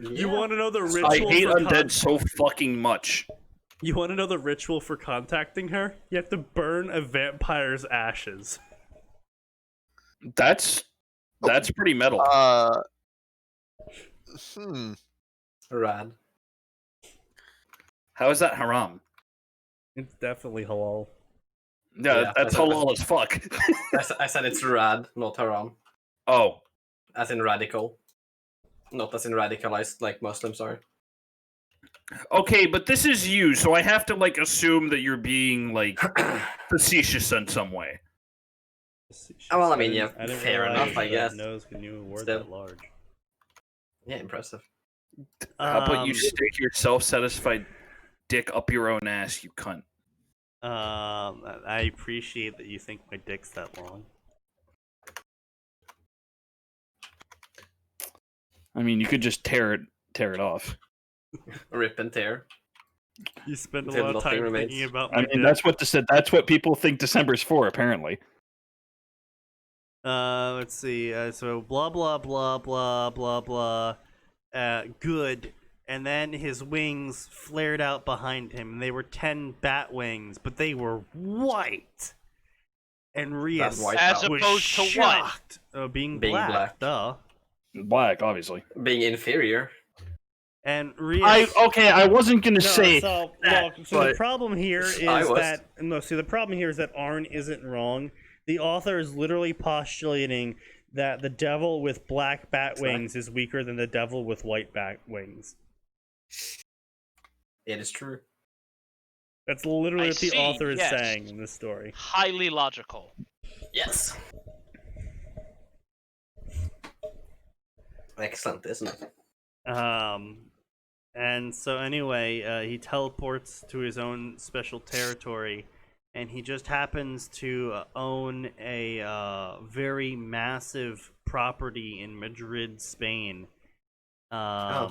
You want to know the ritual? I hate for undead so fucking much. You want to know the ritual for contacting her? You have to burn a vampire's ashes. That's pretty metal. Rad. How is that haram? It's definitely halal. Yeah, that's halal as fuck. I said it's rad, not haram. Oh. As in radical. Not as in radicalized like Muslims are. Okay, but this is you, so I have to like assume that you're being like facetious in some way. Well, I mean, yeah, I didn't fair realize enough, I that guess. nose can you word Still. that large. Yeah, impressive. How about you stick your self-satisfied dick up your own ass, you cunt? I appreciate that you think my dick's that long. I mean, you could just tear it off. Rip and tear. You spend a Until lot of nothing time remains. thinking about my I mean, dick. that's what people think December's for, apparently. Let's see. So blah blah blah blah blah blah. Good. And then his wings flared out behind him, and they were 10 bat wings, but they were white. And Rias white As was opposed to what? shocked. Being Being black, black. duh. Black, obviously. Being inferior. And Rias. I wasn't gonna say. So, that, look, so the but- problem here is the problem here is that Arn isn't wrong. The author is literally postulating that the devil with black bat wings is weaker than the devil with white bat wings. It is true. That's literally I what the see, author is yes. saying in this story. Highly logical. Yes. Excellent, isn't it? And so anyway, he teleports to his own special territory, and he just happens to own a very massive property in Madrid, Spain. As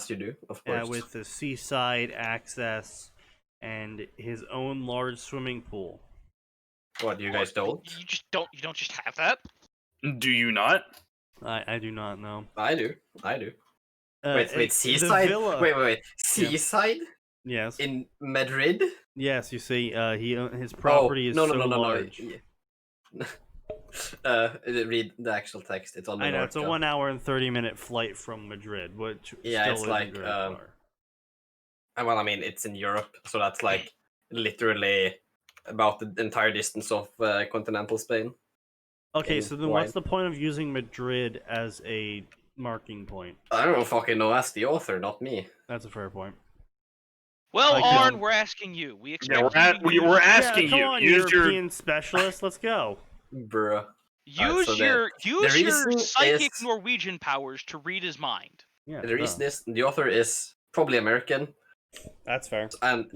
you do, of course. With the seaside access and his own large swimming pool. What, you guys don't? You don't just have that? Do you not? I do not know. I do. Wait, seaside? Villa... Wait. Seaside? Yes. In Madrid? Yes, you see, his property is so large. Read the actual text. It's on the I know, north it's a coast. 1 hour and 30-minute flight from Madrid, which still it's isn't like very far. well, I mean, it's in Europe, so that's like literally about the entire distance of continental Spain. Okay, so then what's the point of using Madrid as a marking point? I don't fucking know. Ask the author, not me. That's a fair point. Well, Arn, we're asking you. We expect we're asking come you. on, Use European specialist. Let's go. Bruh. Use your psychic Norwegian powers to read his mind. Yeah. The reason is the author is probably American. That's fair. And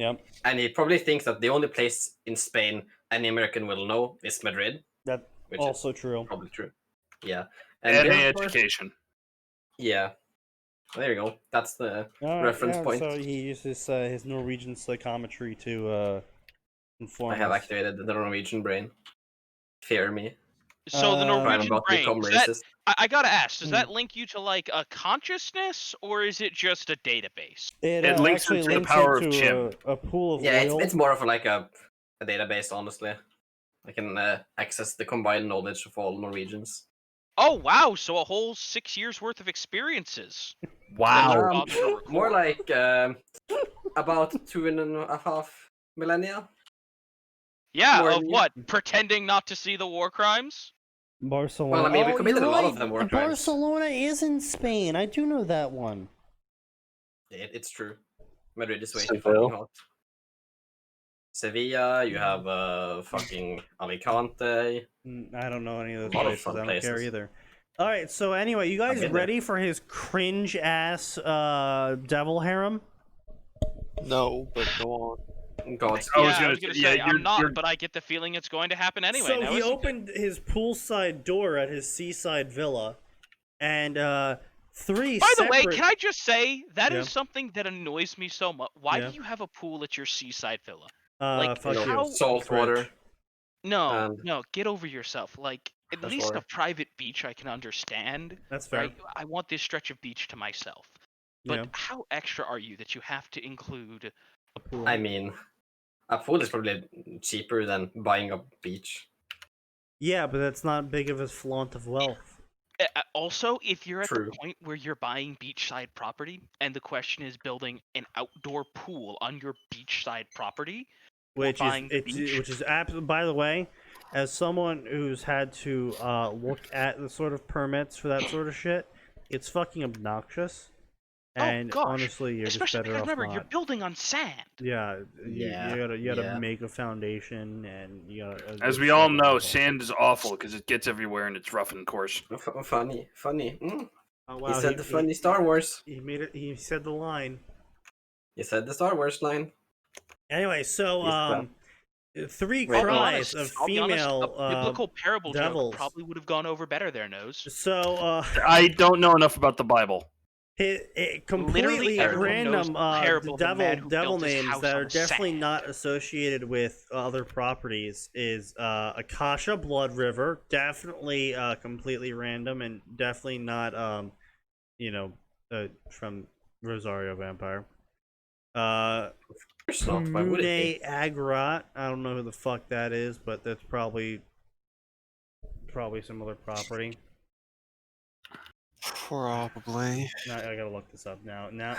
and he probably thinks that the only place in Spain any American will know is Madrid. That's also true. Probably true. Yeah. And education. Yeah. There you go. That's the reference point. So he uses his Norwegian psychometry to inform. I have activated the Norwegian brain. Fear me. So the Norwegian brain. I gotta ask, does that link you to like a consciousness, or is it just a database? It links you to the power of Chim. A pool of oil. oil. It's more of like a database, honestly. I can access the combined knowledge of all Norwegians. Oh wow! So a whole 6 years worth of experiences. Wow. More like about 2.5 millennia. Yeah, of what? Pretending not to see the war crimes? Barcelona. Well, I mean, we committed a lot of them war crimes. Barcelona is in Spain. I do know that one. It's true. Madrid is way too fucking hot. Sevilla, you have fucking Alicante. I don't know any of those places. I don't care either. All right, so anyway, you guys ready for his cringe ass devil harem? No, but go on. God. I was gonna say I'm not, but I get the feeling it's going to happen anyway. So he opened his poolside door at his seaside villa, and three. By the way, can I just say that is something that annoys me so much? Why do you have a pool at your seaside villa? Fuck you. Salt water. No, get over yourself. Like, at least a private beach I can understand. That's fair. Right? I want this stretch of beach to myself. But how extra are you that you have to include a pool? I mean, a pool is probably cheaper than buying a beach. Yeah, but that's not big of a flaunt of wealth. Also, if you're at the point where you're buying beachside property, and the question is building an outdoor pool on your beachside property, which is absolutely. By the way, as someone who's had to look at the sort of permits for that sort of shit, it's fucking obnoxious. And honestly, you're especially just better off remember, not. you're building on sand. Yeah, you gotta make a foundation, and you gotta. As we all know, sand is awful because it gets everywhere and it's rough and coarse. Funny. Oh, wow. He said the funny Star Wars. He made it. He said the line. He said the Star Wars line. Anyway, so three cries of female biblical parable devils joke probably would have gone over better there, Nose. So I don't know enough about the Bible. Completely random devil names that are definitely not associated with other properties is Akasha Blood River, definitely completely random and definitely not from Rosario Vampire. Mune Agrat, I don't know who the fuck that is, but that's probably some other property. Probably. I gotta look this up now. Now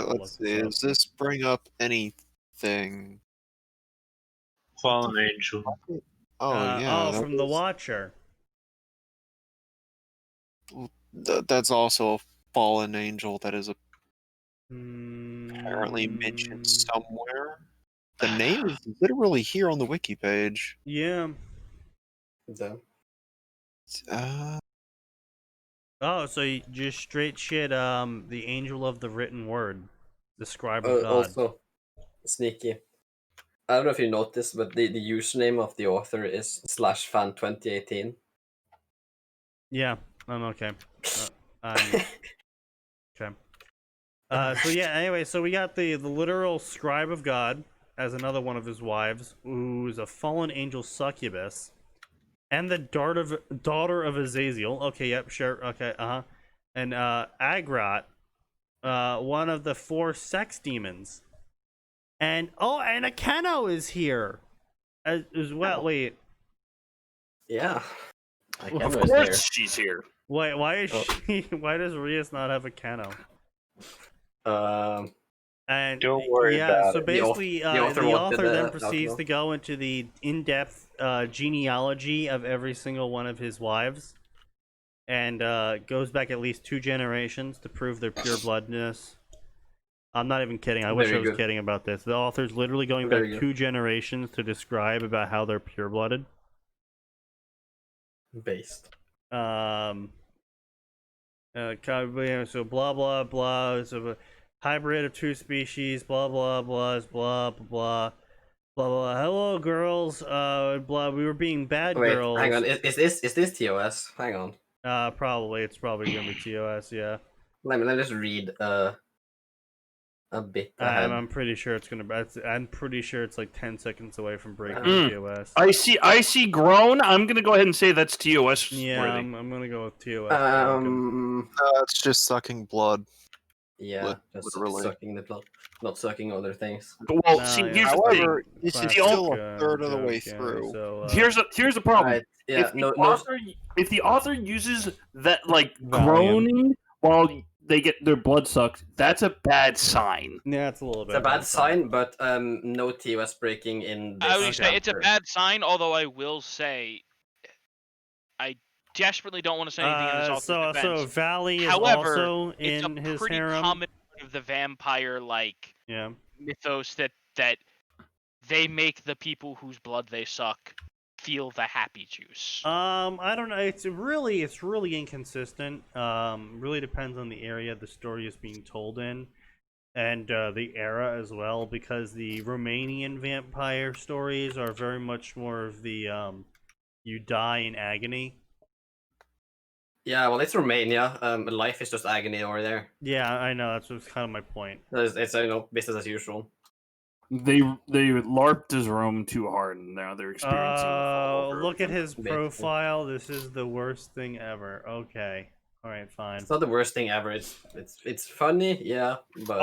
let's see. Does this bring up anything? Fallen Angel. From The Watcher. That's also a fallen angel that is apparently mentioned somewhere. The name is literally here on the wiki page. Yeah. Oh, so you just straight shit. The angel of the written word, the scribe of God. Also, Sneaky. I don't know if you noticed, but the username of the author is /fan2018. Yeah, I'm okay. I'm okay. So yeah. Anyway, so we got the literal scribe of God as another one of his wives, who's a fallen angel succubus, and the daughter of Azazel. Okay, yep, sure. Okay, and Agrat, one of the 4 sex demons, and Akeno is here as well. Oh. Wait, Yeah. Of course she's here. wait, why is she? Why does Rias not have Akeno? And Don't worry yeah, about so it. basically, The author the wanted author then the proceeds alcohol. to go into the in-depth genealogy of every single one of his wives, and goes back at least 2 generations to prove their pure bloodness. I'm not even kidding. I wish I was kidding about this. The author's literally going back 2 generations to describe about how they're pure-blooded. Based. So blah blah blah. So hybrid of 2 species. Blah blah blah. Blah blah blah. Blah blah. Hello, girls. Blah. We were being bad Wait, girls. hang on. Is this TOS? Hang on. Probably. It's probably gonna be TOS. Yeah. Let me just read a bit ahead. I'm pretty sure it's gonna. I'm pretty sure it's like 10 seconds away from breaking TOS. I see grown. I'm gonna go ahead and say that's TOS. Yeah, I'm gonna go with TOS. It's just sucking blood. Yeah, just literally. sucking the blood, not sucking other things. Well, see, yeah. here's the However, thing. this is Classic, still a third of the way joke, through. So, Here's the problem. Right, yeah, If the author uses that like Valium. groaning while they get their blood sucked, that's a bad sign. yeah, it's a little bit. it's a bad sign, but no TOS breaking in this I would say it's a chapter. bad sign, although I will say I desperately don't want to say anything in this author's defense. So Valley is However, also it's in a his pretty harem. common part of the vampire Yeah. mythos that they make the people whose blood they suck feel the happy juice. I don't know. It's really inconsistent. Really depends on the area the story is being told in, and the era as well. Because the Romanian vampire stories are very much more of the you die in agony. Yeah, well, it's Romania. Life is just agony over there. Yeah, I know. That's kind of my point. It's business as usual. They LARPed his Rome too hard, and now they're experiencing. the fall over Look at again. his profile. This is the worst thing ever. Okay, all right, fine. It's not the worst thing ever. It's funny, yeah, but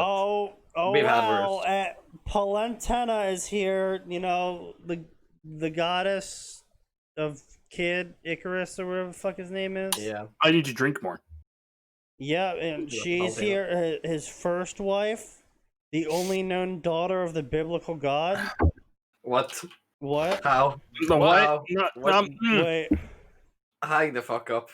we've had well, worse. Palantena is here. You know, the goddess of Kid Icarus or whatever the fuck his name is. yeah. I need to drink more. Yeah, and she's here. His first wife, the only known daughter of the biblical god. What? What? How? The Wow. what? Wait. Hang the fuck up.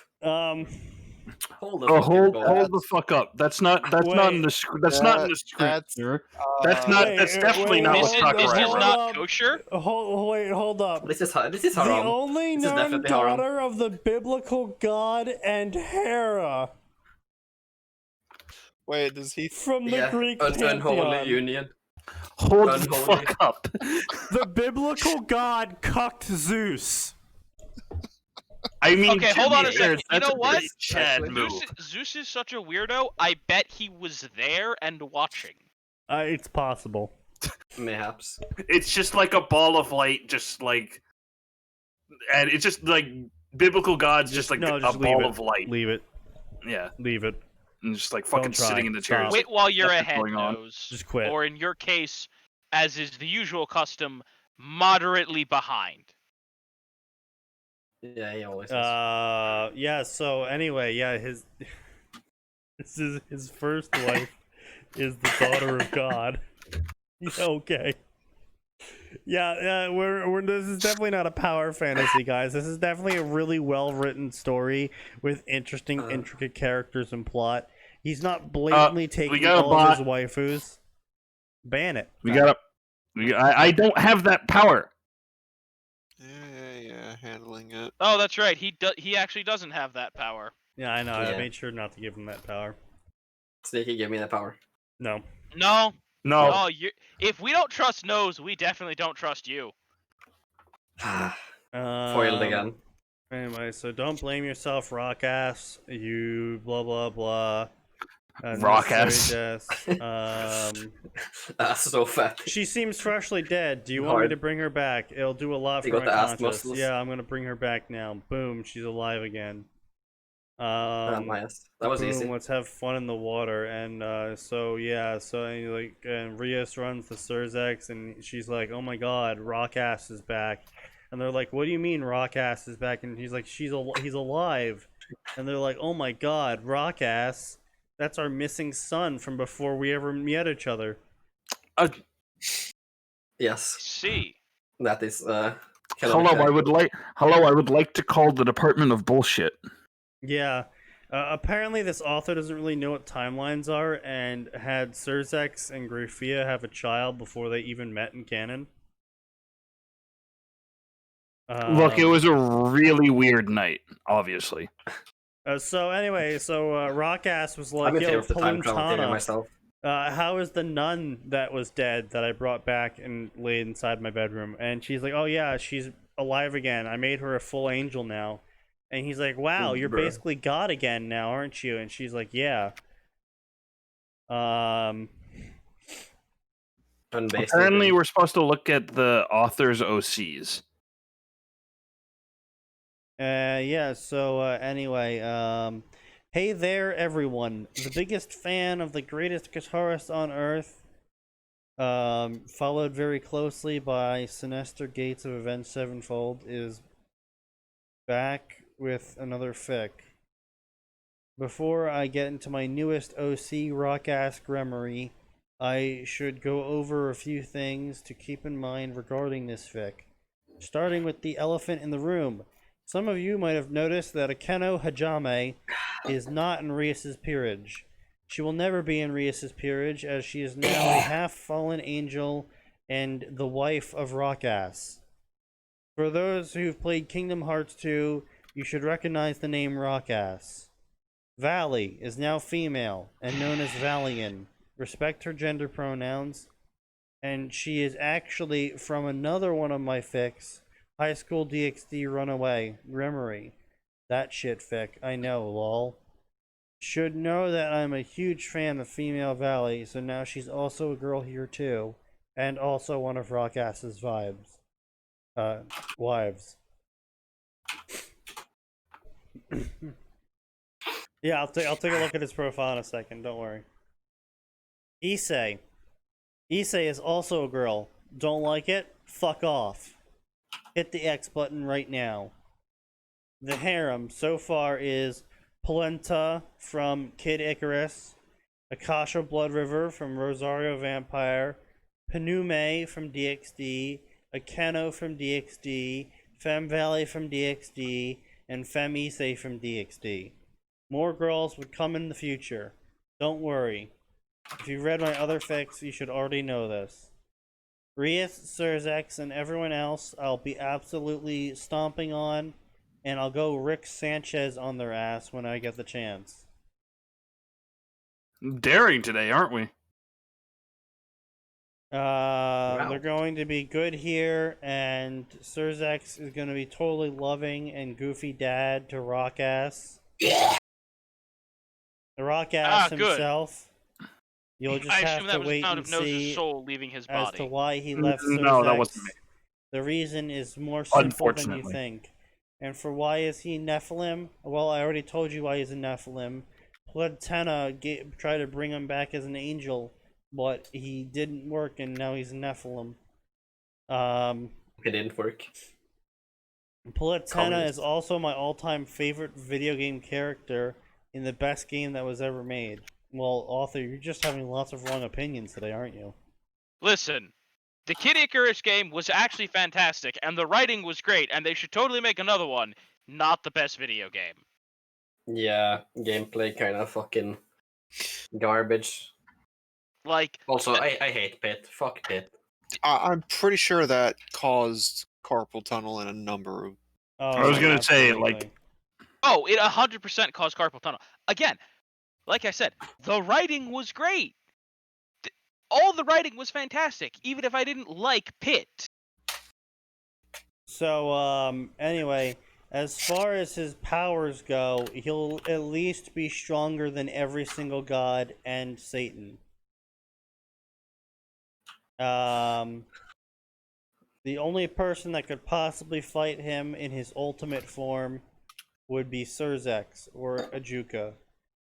Hold the Oh, fucking hold the fuck up. That's not in the script. That's not in the script, That's- sir. That's not. That's definitely not This what's is, talking this is about. not kosher. Hold up. This is haram. The only This is known definitely haram. daughter of the biblical god and Hera Wait, does he? from the Greek unholy pantheon. union. Hold the Unholy. fuck up. The biblical god cucked Zeus. I mean, Okay, hold on a Jimmy, second. You that's know a what? pretty Chad move. Zeus is such a weirdo. I bet he was there and watching. It's possible. Mayhaps. It's just like a ball of light, and it's just like biblical gods, just like No, a just leave ball it. of light. Leave it. Yeah, Leave it. and just like fucking Don't try. sitting in the chair. Stop. Quit while you're What's ahead, going on? Nose. Just quit. Or in your case, as is the usual custom, moderately behind. Yeah, he always is. Yeah, so anyway, yeah, his first wife is the daughter of God. Yeah, okay. Yeah, we're this is definitely not a power fantasy, guys. This is definitely a really well written story with interesting, intricate characters and plot. He's not blatantly taking all of his waifus. Ban it. I don't have that power. Yeah, handling it. Oh, that's right. He actually doesn't have that power. Yeah, I know. Yeah. I made sure not to give him that power. Sneaky, give me the power. No. No. No. No, if we don't trust Nose, we definitely don't trust you. Foiled again. Anyway, so don't blame yourself, rock ass. You blah blah blah. Rock Unnecessary ass. deaths. That's so fat. She seems freshly dead. Do you want me to bring her back? It'll do a lot You for got my the ass conscience. muscles. Yeah, I'm gonna bring her back now. Boom, she's alive again. Nice. That was boom, easy. let's have fun in the water. And so and Rios runs to Surzex and she's like, "Oh my God, Rockass is back." And they're like, "What do you mean Rockass is back?" And he's like, he's alive." And they're like, "Oh my God, Rockass, that's our missing son from before we ever met each other." Yes, See. that is Hello, I would like to call the Department of Bullshit. Yeah. Apparently, this author doesn't really know what timelines are, and had Surzex and Grafia have a child before they even met in canon. Look, it was a really weird night, obviously. So anyway, Rockass was I'm like, in favor "Yo, of the time travel theory Palutana, myself. how is the nun that was dead that I brought back and laid inside my bedroom?" And she's like, "Oh yeah, she's alive again. I made her a full angel now." And he's like, "Wow, you're Bruh. basically God again now, aren't you?" And she's like, "Yeah." Apparently, we're supposed to look at the author's OCs. Yeah, so anyway, hey there, everyone. The biggest fan of the greatest guitarist on earth, followed very closely by Sinister Gates of Avenged Sevenfold, is back with another fic. Before I get into my newest OC rock-ass Gremory, I should go over a few things to keep in mind regarding this fic. Starting with the elephant in the room. Some of you might have noticed that Akeno Hajime is not in Rias's peerage. She will never be in Rias's peerage, as she is now a half-fallen angel and the wife of Rockass. For those who've played Kingdom Hearts 2, you should recognize the name Rockass. Valley is now female and known as Valian. Respect her gender pronouns. And she is actually from another one of my fics, High School DxD Runaway, Gremory. That shit fic, I know, lol. Should know that I'm a huge fan of female Valley, so now she's also a girl here too. And also one of Rockass's wives. Yeah, I'll take a look at his profile in a second, don't worry. Issei. Issei is also a girl. Don't like it? Fuck off. Hit the X button right now. The harem so far is Polenta from Kid Icarus, Akasha Blood River from Rosario Vampire, Penume from DxD, Akeno from DxD, Fem Valley from DxD, and Fem Issei from DxD. More girls would come in the future. Don't worry. If you've read my other fics, you should already know this. Rias, Surzex, and everyone else I'll be absolutely stomping on, and I'll go Rick Sanchez on their ass when I get the chance. Daring today, aren't we? Wow. They're going to be good here, and Surzex is going to be totally loving and goofy dad to Rockass. The Rockass good. himself. You'll just I have assume to that was wait out and of Nose's see soul leaving his as body. to why he left Surzex. No, that wasn't me. The reason is more simple than you Unfortunately. think. And for why is he Nephilim? Well, I already told you why he's a Nephilim. Pledtena tried to bring him back as an angel, but he didn't work, and now he's a Nephilim. It didn't work. Pledtena is also my all-time favorite video game character in the best game that was ever made. Well, author, you're just having lots of wrong opinions today, aren't you? Listen, the Kid Icarus game was actually fantastic, and the writing was great, and they should totally make another one. Not the best video game. Yeah, gameplay kind of fucking garbage. Like, Also, I hate Pit. Fuck Pit. I'm pretty sure that caused carpal tunnel in a number of. Oh, I was gonna say, like, absolutely. Oh, it 100% caused carpal tunnel. Again, like I said, the writing was great. All the writing was fantastic, even if I didn't like Pitt. So, anyway, as far as his powers go, he'll at least be stronger than every single god and Satan. The only person that could possibly fight him in his ultimate form would be Surzex or Ajuka.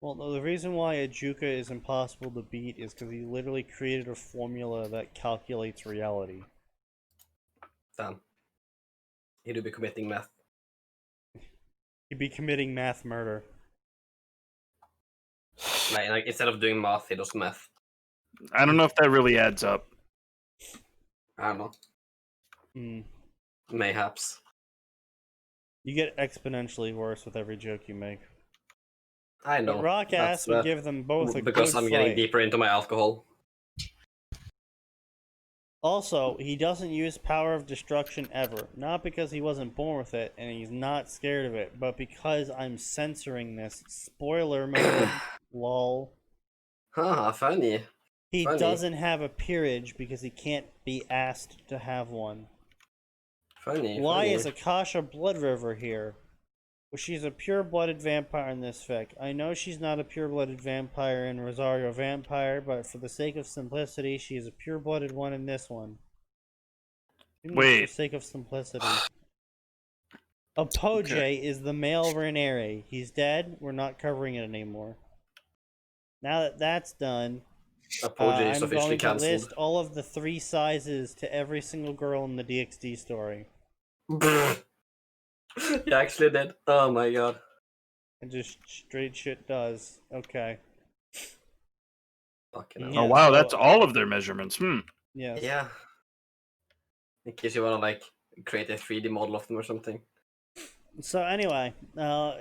Well, no, the reason why Ajuka is impossible to beat is because he literally created a formula that calculates reality. Damn. He'd be committing math. He'd be committing math murder. Like instead of doing math, he does math. I don't know if that really adds up. I don't know. Hmm. Mayhaps. You get exponentially worse with every joke you make. I know. But Rock Ass would give them both a because good I'm fight. getting deeper into my alcohol. Also, he doesn't use power of destruction ever. Not because he wasn't born with it and he's not scared of it, but because I'm censoring this. Spoiler mode. Lol. Haha, funny. He Funny. doesn't have a peerage because he can't be asked to have one. Funny. Why funny. is Akasha Blood River here? Well, she's a pure-blooded vampire in this fic. I know she's not a pure-blooded vampire in Rosario Vampire, but for the sake of simplicity, she is a pure-blooded one in this one. Wait. For the sake of simplicity. Apogee is the male Renere. He's dead. We're not covering it anymore. Now that that's done, Apogee is I'm officially going to cancelled. list all of the 3 sizes to every single girl in the DxD story. You actually did? Oh my god. And just straight shit does. Okay. Fucking hell. Yeah, Oh wow, so- that's all of their measurements. Yes. Yeah. In case you wanna like create a 3D model of them or something. So anyway,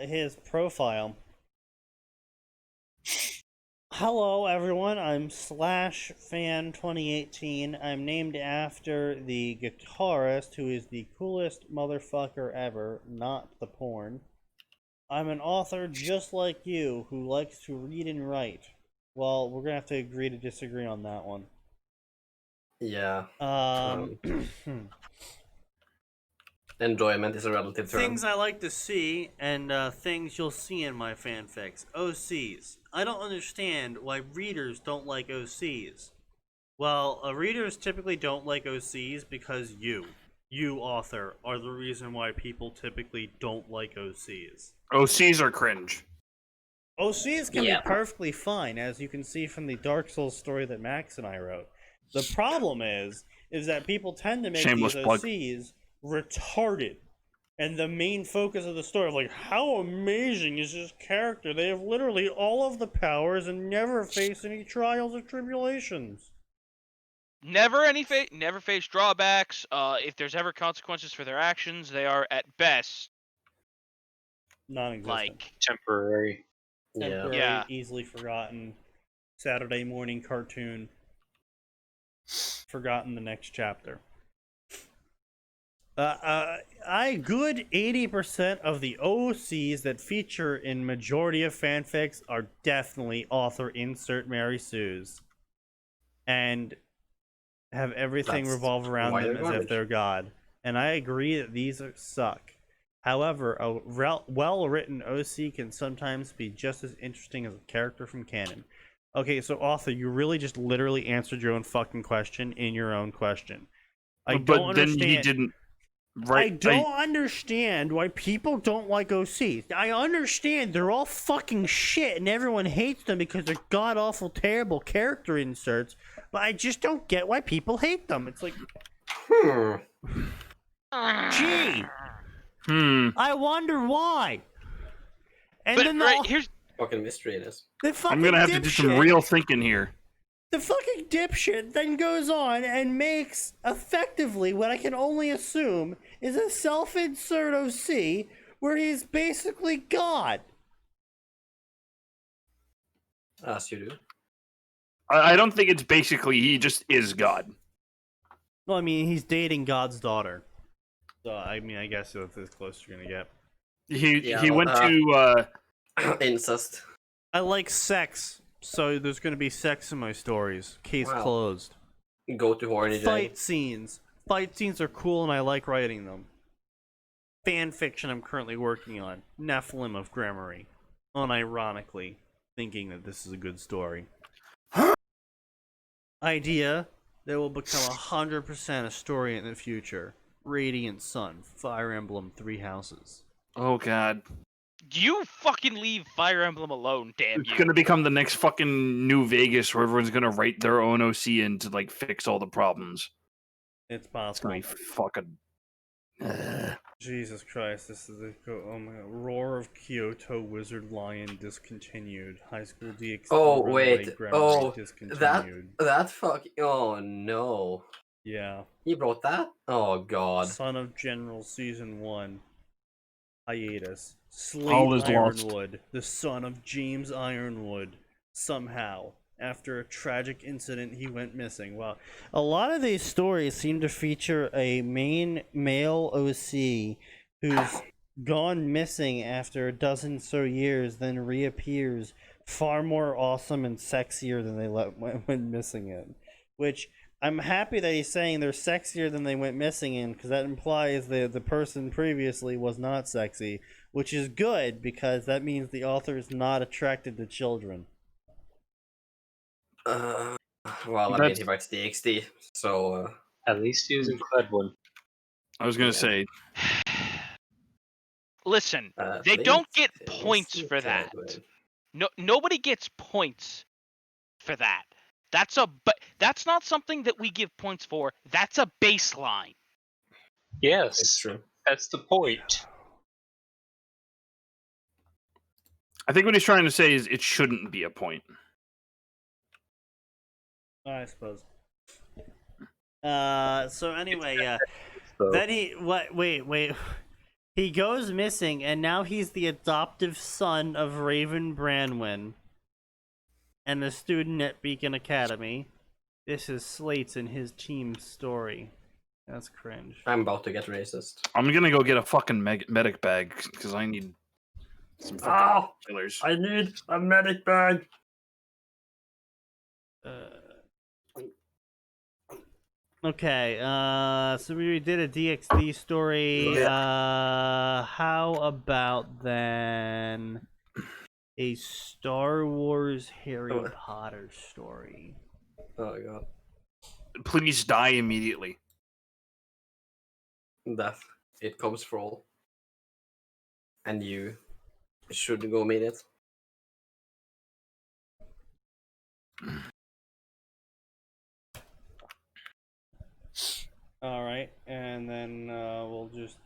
his profile. Hello everyone, I'm /fan2018. I'm named after the guitarist who is the coolest motherfucker ever, not the porn. I'm an author just like you who likes to read and write. Well, we're gonna have to agree to disagree on that one. Yeah. Enjoyment is a relative term. Things I like to see, and things you'll see in my fanfics. OCs. I don't understand why readers don't like OCs. Well, readers typically don't like OCs because you, author, are the reason why people typically don't like OCs. OCs are cringe. OCs can be perfectly fine, as you can see from the Dark Souls story that Max and I wrote. The problem is that people tend to make Shameless these plug. OCs retarded. And the main focus of the story, like, how amazing is this character? They have literally all of the powers and never face any trials or tribulations. Never face drawbacks. If there's ever consequences for their actions, they are at best Non-existent. like Temporary. Temporary, Yeah. easily forgotten, Saturday morning cartoon. Forgotten the next chapter. Good 80% of the OCs that feature in majority of fanfics are definitely author insert Mary Sue's. And have everything That's revolve around why them they're as if garbage. they're God. And I agree that these suck. However, a well-written OC can sometimes be just as interesting as a character from canon. Okay, so author, you really just literally answered your own fucking question in your own question. I But don't then understand. he didn't. I Right? don't understand why people don't like OCs. I understand they're all fucking shit and everyone hates them because they're god awful terrible character inserts, but I just don't get why people hate them. It's like, gee, I wonder why. And But then right here's Fucking mystery it is. the fucking I'm gonna have to do some dipshit- real thinking here. The fucking dipshit then goes on and makes effectively what I can only assume is a self-insert OC where he's basically God. As you do. I don't think it's basically he just is God. Well, I mean, he's dating God's daughter. So, I mean, I guess that's as close as you're gonna get. He went to incest. I like sex, so there's gonna be sex in my stories. Case closed. Go to horny jail. Fight scenes. Fight scenes are cool, and I like writing them. Fan fiction I'm currently working on. Nephilim of Grammary. Unironically thinking that this is a good story. Idea that will become 100% a story in the future. Radiant Sun, Fire Emblem, 3 Houses. Oh god. You fucking leave Fire Emblem alone, damn It's you. gonna become the next fucking New Vegas where everyone's gonna write their own OC in to like fix all the problems. It's It's possible. gonna be fucking. Jesus Christ, this is oh my god. Roar of Kyoto, Wizard Lion discontinued. High School DxD. Oh Runaway wait. Grammar Oh, discontinued. that fuck. Oh no. Yeah. He brought that. Oh god. Son of General Season 1. Hiatus. Slate All is lost. Ironwood, the son of James Ironwood. Somehow, after a tragic incident, he went missing. Wow. A lot of these stories seem to feature a main male OC who's gone missing after a dozen so years, then reappears far more awesome and sexier than they went missing in. Which, I'm happy that he's saying they're sexier than they went missing in, because that implies the person previously was not sexy, which is good, because that means the author is not attracted to children. Well, I mean, he writes DxD, so. At least he was in Cloud 1. I was gonna say. Listen, they don't get points for that. No, nobody gets points for that. But that's not something that we give points for. That's a baseline. Yes, It's true. that's the point. I think what he's trying to say is it shouldn't be a point. I suppose. So anyway, then wait. He goes missing, and now he's the adoptive son of Raven Branwyn and a student at Beacon Academy. This is Slate's and his team's story. That's cringe. I'm about to get racist. I'm gonna go get a fucking medic bag because I need some fucking killers. I need a medic bag. Okay, so we did a DxD story. How about then a Star Wars Harry Potter story? Oh god. Please die immediately. Death. It comes for all. And you should go meet it. Alright, and then we'll just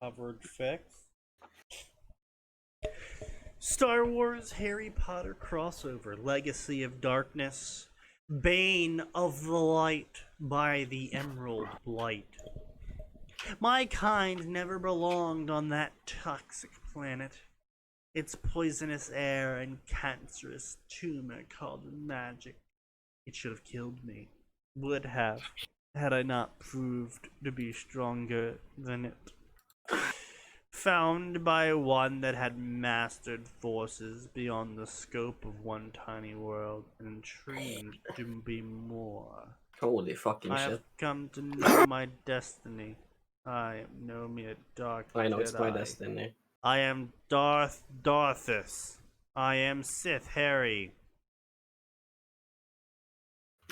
covered fix. Star Wars Harry Potter crossover, Legacy of Darkness, Bane of the Light by the Emerald Blight. My kind never belonged on that toxic planet. Its poisonous air and cancerous tumor called magic. It should have killed me. Would have, had I not proved to be stronger than it. Found by one that had mastered forces beyond the scope of one tiny world, and trained to be more. Holy fucking I shit. have come to know my destiny. I know me a dark I know it's my Jedi. destiny. I am Darthus. I am Sith Harry.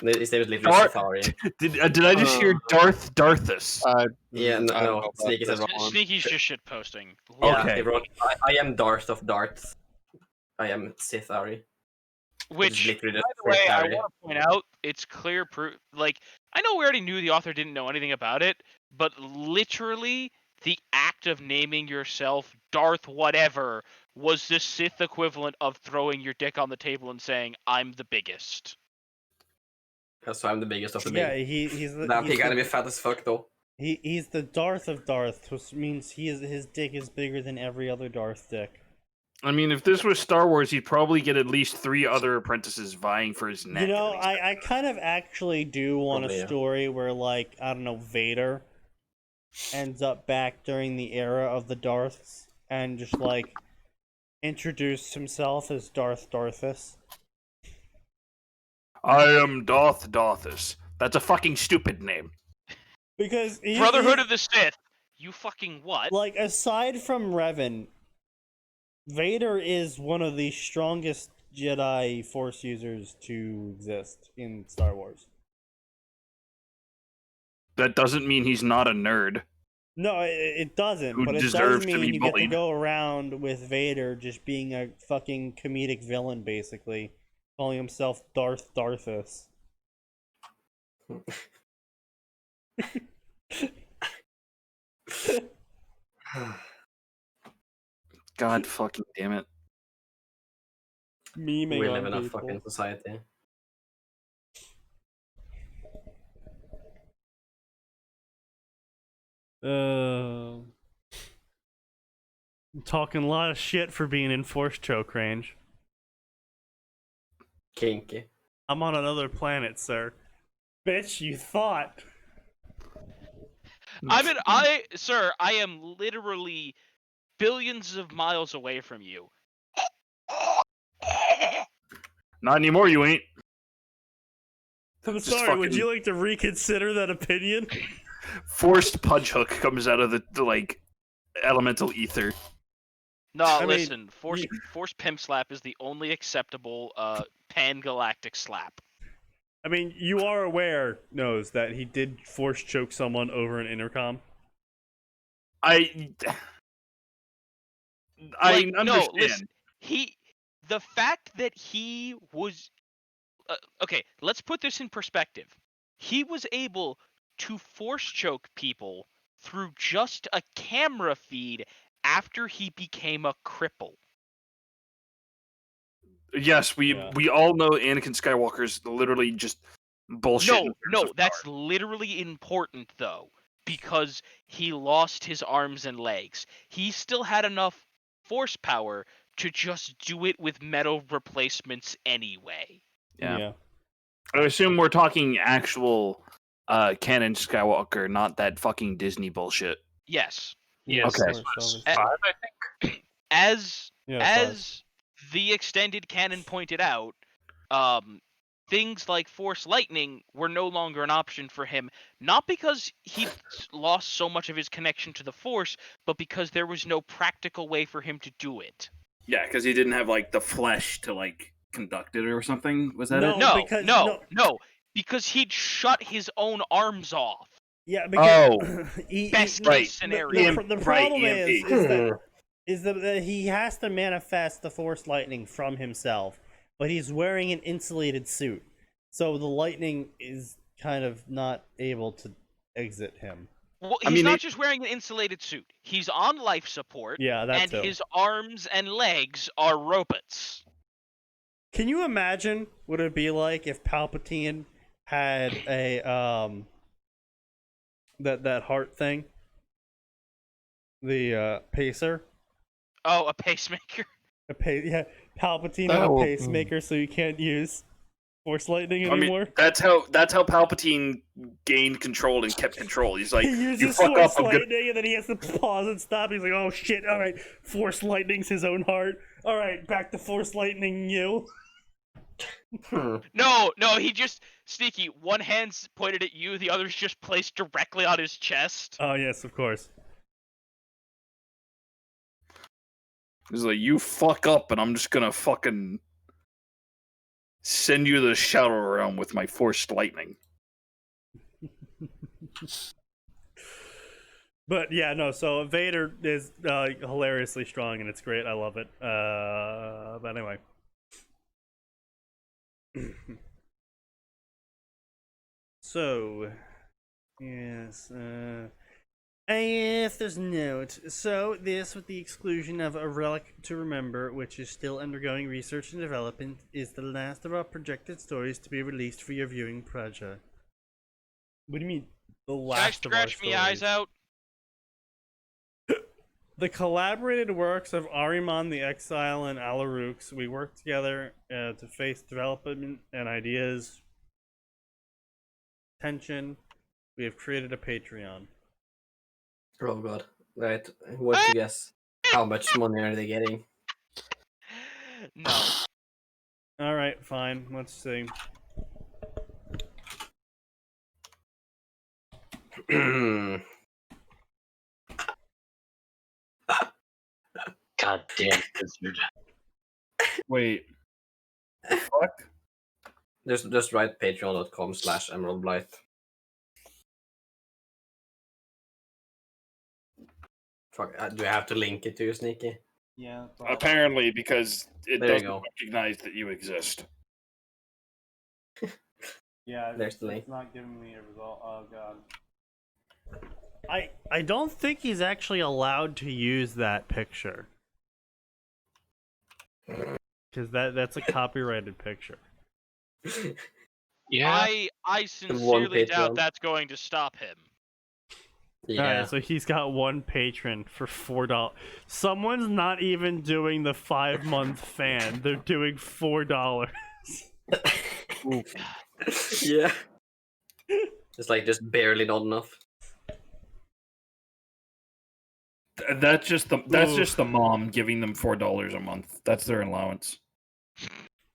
His name is literally Safari. Did I just hear Darthus? Yeah, no. Sneaky said wrong. Sneaky's just shit posting. Yeah, Okay. he wrote, I am Darth of Darth. I am Sith Ari. Which, literally by just the way, I parody. want to point out, it's clear proof. Like, I know we already knew the author didn't know anything about it, but literally, the act of naming yourself Darth whatever was the Sith equivalent of throwing your dick on the table and saying, "I'm the biggest." So I'm the biggest of the Yeah, big. he's the. That he's he gotta the- be fat as fuck though. He's the Darth of Darth, which means his dick is bigger than every other Darth dick. I mean, if this was Star Wars, he'd probably get at least 3 other apprentices vying for his neck. You know, at least. I kind of actually do want Probably, a yeah. story where, like, I don't know, Vader ends up back during the era of the Darths and just like introduced himself as Darth Darthus. I am Darth Darthus. That's a fucking stupid name. Because Brotherhood of the Sith. You fucking what? like, aside from Revan, Vader is one of the strongest Jedi Force users to exist in Star Wars. That doesn't mean he's not a nerd. No, it doesn't. Who But it does deserves to mean be you get to bullied. go around with Vader just being a fucking comedic villain, basically, calling himself Darth Darthus. God fucking damn it. Memeing We on live in a people. fucking society. I'm talking a lot of shit for being in force choke range. Kinky. I'm on another planet, sir. Bitch, you thought. Sir, I am literally billions of miles away from you. Not anymore, you ain't. I'm Just sorry, would fucking- you like to reconsider that opinion? Forced punch hook comes out of the like elemental ether. No, I mean, listen. Force pimp slap is the only acceptable pan-galactic slap. I mean, you are aware, Nose, that he did force choke someone over an intercom? I Like, understand. No, listen. The fact that he was okay, let's put this in perspective. He was able to force choke people through just a camera feed after he became a cripple. Yes, we all know Anakin Skywalker's literally just bullshit. in terms No, of that's power. literally important though, because he lost his arms and legs. He still had enough force power to just do it with metal replacements anyway. Yeah. I assume we're talking actual canon Skywalker, not that fucking Disney bullshit. Yes. Yes, Okay. this was Uh, 5, I think. As Yeah, the extended canon pointed out, things like Force Lightning were no longer an option for him, not because he lost so much of his connection to the Force, but because there was no practical way for him to do it. Yeah, because he didn't have like the flesh to like conduct it or something. Was that No, it? No, because- no, because he'd shut his own arms off. Yeah, because Oh. Best right. case scenario. the problem EMP. is that he has to manifest the Force Lightning from himself, but he's wearing an insulated suit, so the lightning is kind of not able to exit him. Well, I he's mean, not just wearing an insulated suit. He's on life support, Yeah, that and too. his arms and legs are robots. Can you imagine what it'd be like if Palpatine had a that heart thing, the pacer? Oh, a pacemaker. Yeah, Palpatine had a Oh. pacemaker, so you can't use Force Lightning I anymore. mean, that's how Palpatine gained control and kept control. He's like, He you uses fuck Force up, I'm gonna. Lightning, and then he has to pause and stop. He's like, "Oh shit! All right, Force Lightning's his own heart. All right, back to Force Lightning you." No, he just sneaky. One hand's pointed at you, the other's just placed directly on his chest. Oh yes, of course. He's like, you fuck up, and I'm just gonna fucking send you to the Shadow Realm with my forced lightning. But yeah, no. So Vader is hilariously strong, and it's great. I love it. But anyway. So, yes. If there's note, so this, with the exclusion of A Relic to Remember, which is still undergoing research and development, is the last of our projected stories to be released for your viewing pleasure. What do you mean, the Can I last of our scratch me eyes stories? out? The collaborated works of Ahriman the Exile and Alarux, we worked together to face development and ideas, tension. We have created a Patreon. Oh god. Right. Who wants to guess? How much money are they getting? No. All right, fine. Let's see. God damn Blizzard. Wait. Fuck. Just write patreon.com/emeraldblight. Fuck, do I have to link it to you, Sneaky? Yeah. Apparently, because it There you doesn't go. recognize that you exist. Yeah. There's the link. It's not giving me a result. Oh god. I don't think he's actually allowed to use that picture. Because that's a copyrighted picture. Yeah. I sincerely doubt Patreon. that's going to stop him. Yeah. Alright, so he's got one patron for $4. Someone's not even doing the 5-month fan. They're doing $4. Yeah. It's like just barely not enough. That's just the mom giving them $4 a month. That's their allowance.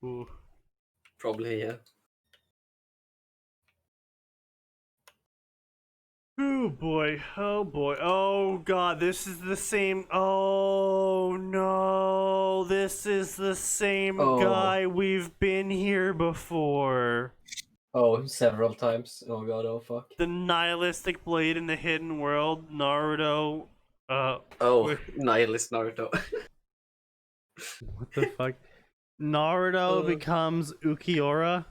Ooh. Probably, yeah. Oh boy, oh boy, oh god, this is the same. Oh no, this is the same guy. We've been here before. Oh, several times. Oh god, oh fuck. The nihilistic blade in the hidden world, Naruto. Oh, nihilist Naruto. What the fuck? Naruto becomes Ukiura.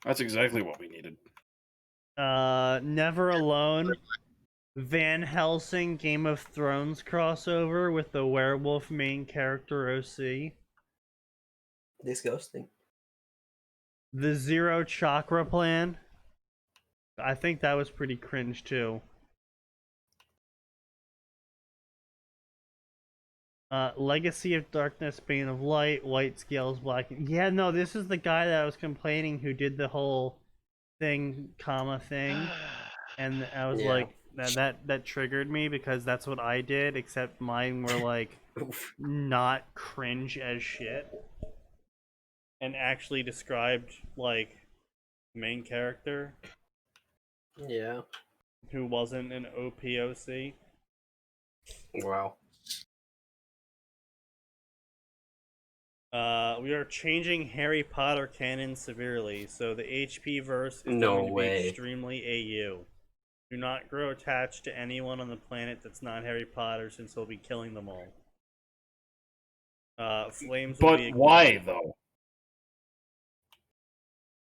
That's exactly what we needed. Never Alone. Van Helsing Game of Thrones crossover with the werewolf main character OC. Disgusting. The Zero Chakra Plan. I think that was pretty cringe too. Legacy of Darkness, Bane of Light, White Scales, Black. Yeah, no, this is the guy that I was complaining who did the whole thing, thing, and I was like, that triggered me because that's what I did, except mine were like not cringe as shit, and actually described like main character. Yeah. Who wasn't an OPOC. Wow. We are changing Harry Potter canon severely, so the HP verse is No going to way. be extremely AU. Do not grow attached to anyone on the planet that's not Harry Potter, since he'll be killing them all. Flames will be But why though?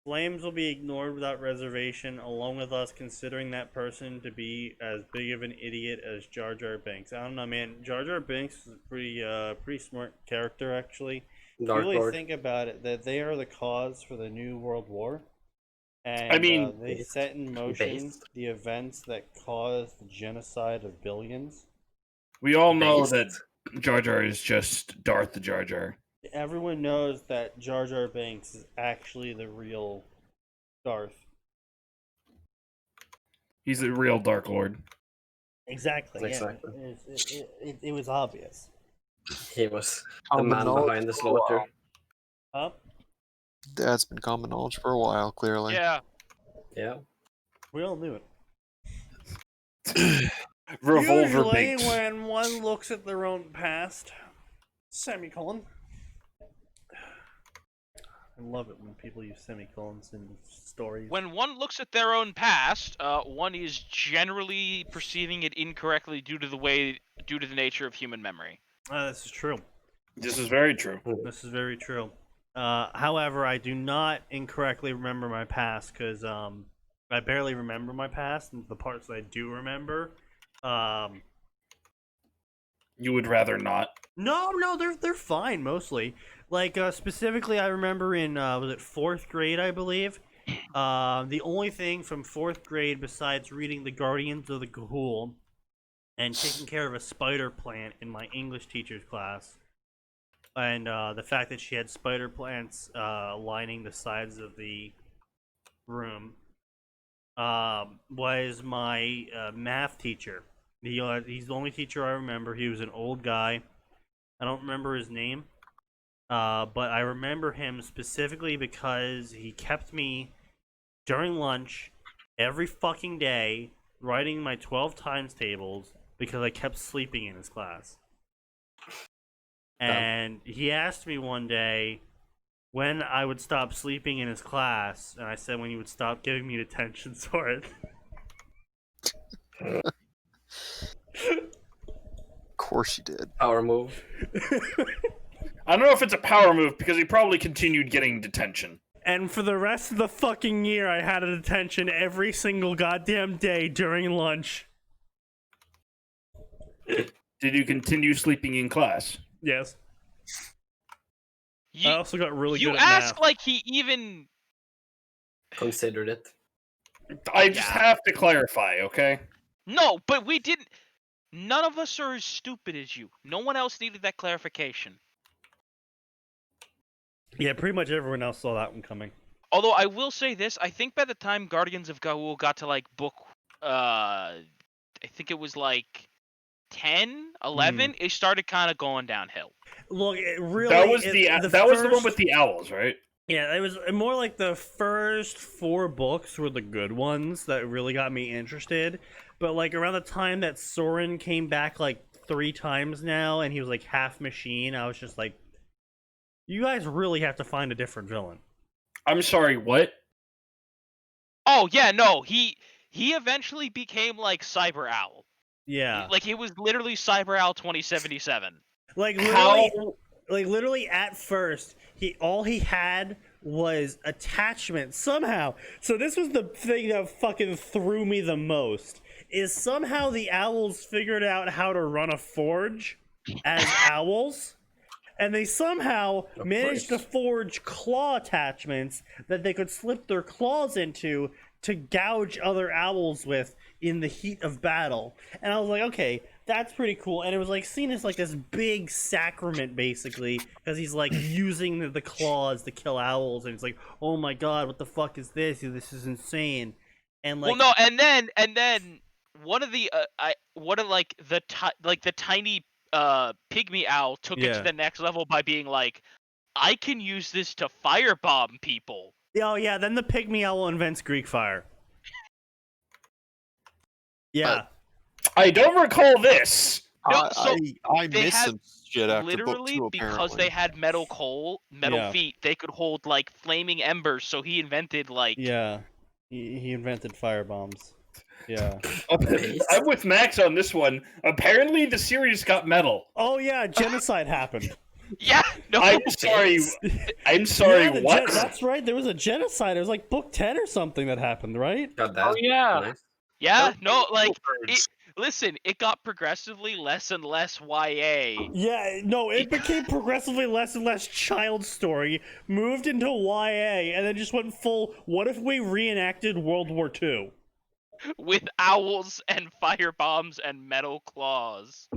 Flames will be ignored without reservation, along with us considering that person to be as big of an idiot as Jar Jar Binks. I don't know, man. Jar Jar Binks is a pretty smart character, actually. Dark Really Lord. think about it, that they are the cause for the New World War. And I mean, they set in motion the events that caused the genocide of billions. We all know that Jar Jar is just Darth the Jar Jar. Everyone knows that Jar Jar Binks is actually the real Darth. He's the real Dark Lord. Exactly. Exactly. Yeah. It was obvious. He was the man behind the slaughter. Huh? That's been common knowledge for a while, clearly. Yeah. Yeah. We all knew it. Revolver Usually, Binks. when one looks at their own past, semicolon. I love it when people use semicolons in stories. When one looks at their own past, one is generally perceiving it incorrectly due to the nature of human memory. This is true. This is very true. This is very true. However, I do not incorrectly remember my past because I barely remember my past, and the parts that I do remember, you would rather not. No, they're fine mostly. Like specifically, I remember in was it 4th grade, I believe. The only thing from 4th grade besides reading The Guardians of the Ga'Hoole and taking care of a spider plant in my English teacher's class, and the fact that she had spider plants lining the sides of the room, was my math teacher. He's the only teacher I remember. He was an old guy. I don't remember his name, but I remember him specifically because he kept me during lunch every fucking day writing my 12 times tables because I kept sleeping in his class. And he asked me one day when I would stop sleeping in his class, and I said when he would stop giving me detention for it. Of course you did. Power move. I don't know if it's a power move because he probably continued getting detention. And for the rest of the fucking year, I had a detention every single goddamn day during lunch. Did you continue sleeping in class? Yes. I also got really good You at ask math. like he even. Considered it. I just have to clarify, okay? No, but we didn't. None of us are as stupid as you. No one else needed that clarification. Yeah, pretty much everyone else saw that one coming. Although I will say this, I think by the time Guardians of Gaul got to like book, I think it was like 10, 11, it started kind of going downhill. Look, it really. That was was the one first- with the owls, right? Yeah, it was more like the first 4 books were the good ones that really got me interested. But like around the time that Soren came back like 3 times now, and he was like half machine, I was just like, you guys really have to find a different villain. I'm sorry, what? Oh yeah, no, he eventually became like Cyber Owl. Yeah, Like he was literally Cyber Owl 2077. like How? literally at first all he had was attachment somehow. So this was the thing that fucking threw me the most, is somehow the owls figured out how to run a forge as owls, and they somehow managed to forge claw attachments that they could slip their claws into to gouge other owls with in the heat of battle. And I was like, okay, that's pretty cool. And it was like seen as like this big sacrament, basically, because he's like using the claws to kill owls, and it's like, oh my god, what the fuck is this? This is insane. And like, Well, no, and then one of the the tiny pygmy owl took it to the next level by being like, I can use this to firebomb people. oh yeah, then the pygmy owl invents Greek fire. Yeah. But I don't recall this. No, so I they missed had some shit after book literally 2, because apparently. they had metal Yeah. feet, they could hold like flaming embers. So he invented like Yeah. He invented fire bombs. Yeah. I'm with Max on this one. Apparently, the series got metal. Oh yeah, genocide happened. yeah. No, I'm sorry. I'm sorry. Yeah, What? that's right. There was a genocide. It was like book 10 or something that happened, right? Got that. Oh, yeah. Nice. Yeah, no, like Birds. listen, it got progressively less and less YA. Yeah, no, it became progressively less and less child story, moved into YA, and then just went full, what if we reenacted World War II? With owls and fire bombs and metal claws.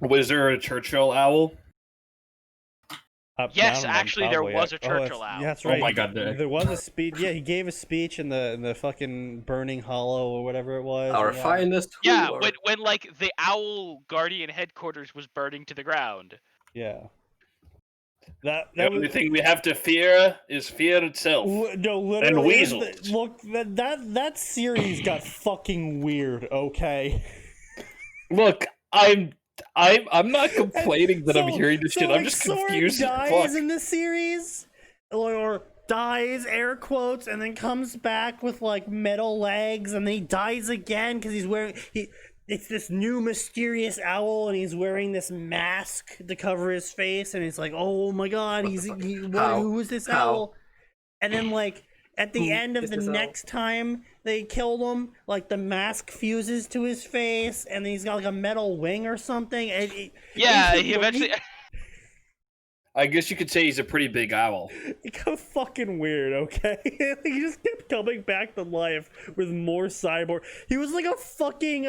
Was there a Churchill owl? Yes, I don't know, actually, there probably. was a Oh, Churchill that's- owl. yeah, that's Oh right. my god. There was a speech. Yeah, he gave a speech in the fucking burning hollow or whatever it was. Our yeah. finest. Yeah, whore. when like the owl guardian headquarters was burning to the ground. Yeah. That The only thing we have to fear is fear itself. No, literally. And weasels. Look, that series got fucking weird. Okay. Look, I'm not complaining that I'm hearing this shit. I'm just Soren confused as dies fuck. in the series, or dies, air quotes, and then comes back with like metal legs, and then he dies again because he's wearing it's this new mysterious owl, and he's wearing this mask to cover his face, and it's like, oh my god, who is this How? owl? And then like at the end of is the this owl? next time they killed him, like the mask fuses to his face, and he's got like a metal wing or something. Yeah, he eventually. I guess you could say he's a pretty big owl. It got fucking weird, okay? He just kept coming back to life with more cyborg. He was like a fucking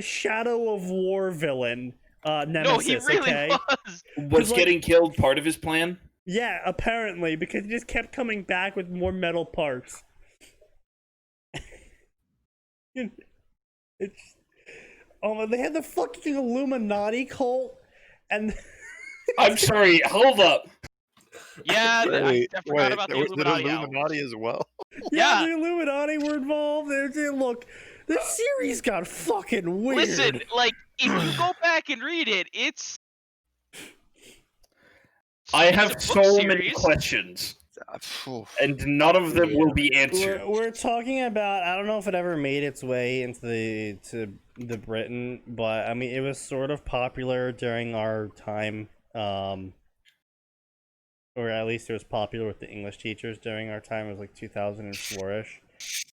Shadow of War villain, nemesis, No, he really okay? was. Was like- getting killed part of his plan? Yeah, apparently, because he just kept coming back with more metal parts. It's oh, they had the fucking Illuminati cult, and I'm sorry. Hold up. Yeah, I forgot about the was it Illuminati Illuminati owls. as well? yeah, the Illuminati were involved. Look, the series got fucking weird. Listen, like, if you go back and read it, it's I it's have a book so many series. questions, and none of them will be answered. We're talking about. I don't know if it ever made its way into the Britain, but I mean, it was sort of popular during our time, or at least it was popular with the English teachers during our time. It was like 2004-ish.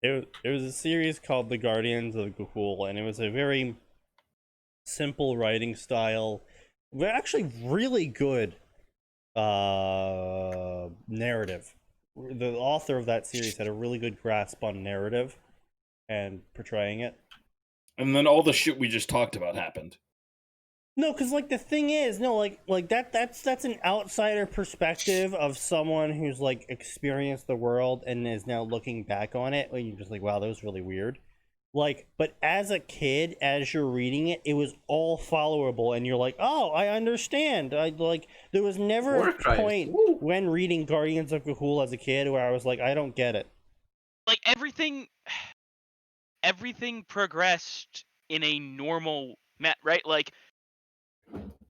It was a series called The Guardians of Ga'Hoole, and it was a very simple writing style. We're actually really good narrative. The author of that series had a really good grasp on narrative and portraying it. And then all the shit we just talked about happened. No, because like the thing is, no, like that's an outsider perspective of someone who's like experienced the world and is now looking back on it. And you're just like, wow, that was really weird. Like, but as a kid, as you're reading it, it was all followable, and you're like, oh, I understand. There was never a point when reading Guardians of Ga'Hoole as a kid where I was like, I don't get it. Like, everything progressed in a normal right? Like,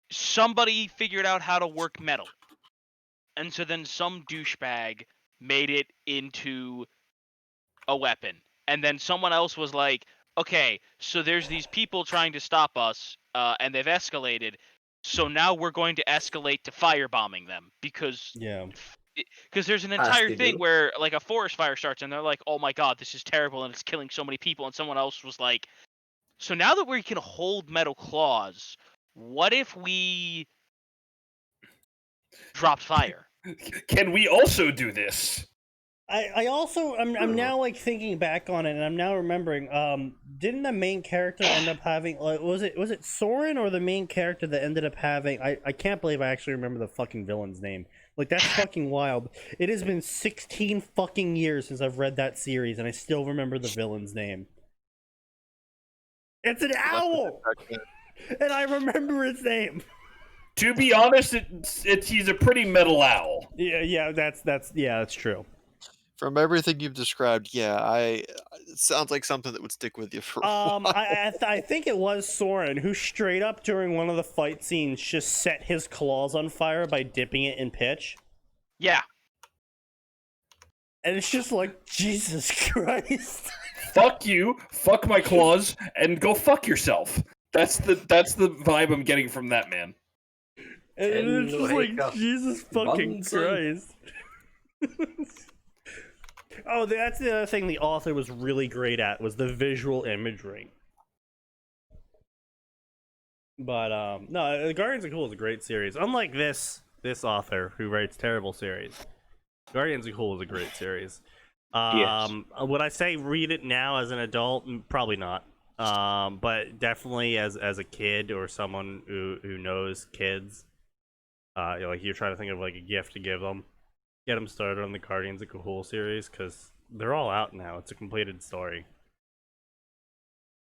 somebody figured out how to work metal, and so then some douchebag made it into a weapon. And then someone else was like, okay, so there's these people trying to stop us, and they've escalated, so now we're going to escalate to firebombing them, because there's an entire thing where, like, a forest fire starts, and they're like, oh my god, this is terrible, and it's killing so many people, and someone else was like, so now that we can hold metal claws, what if we dropped fire? Can we also do this? I'm now like thinking back on it, and I'm now remembering. Didn't the main character end up having was it Soren or the main character that ended up having? I can't believe I actually remember the fucking villain's name. Like, that's fucking wild. It has been 16 fucking years since I've read that series, and I still remember the villain's name. It's an owl, and I remember its name. To be honest, he's a pretty metal owl. Yeah, that's true. From everything you've described, it sounds like something that would stick with you for a while. I think it was Soren who straight up during one of the fight scenes just set his claws on fire by dipping it in pitch. Yeah. And it's just like, Jesus Christ. Fuck you, fuck my claws, and go fuck yourself. That's the vibe I'm getting from that man. And it's just like, Jesus fucking Christ. Oh, that's the other thing the author was really great at, was the visual imagery. But no, Guardians of Ga'Hoole is a great series. Unlike this author who writes terrible series, Guardians of Ga'Hoole is a great series. Yes. Would I say read it now as an adult? Probably not. But definitely as a kid or someone who knows kids, like you're trying to think of like a gift to give them. Get them started on the Guardians of Ga'Hoole series, because they're all out now. It's a completed story.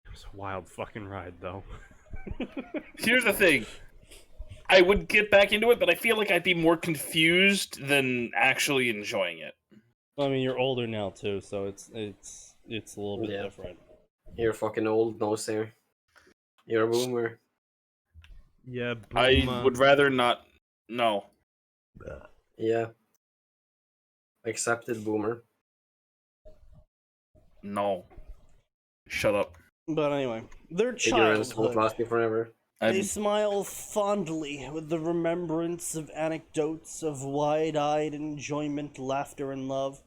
It was a wild fucking ride, though. Here's the thing. I would get back into it, but I feel like I'd be more confused than actually enjoying it. I mean, you're older now, too, so it's a little bit different. You're fucking old, no sir. You're a boomer. Yeah, I would rather not... No. Yeah. Accepted, boomer. No. Shut up. But anyway, their Ignorance won't childhood. last you forever. They smile fondly with the remembrance of anecdotes of wide-eyed enjoyment, laughter, and love.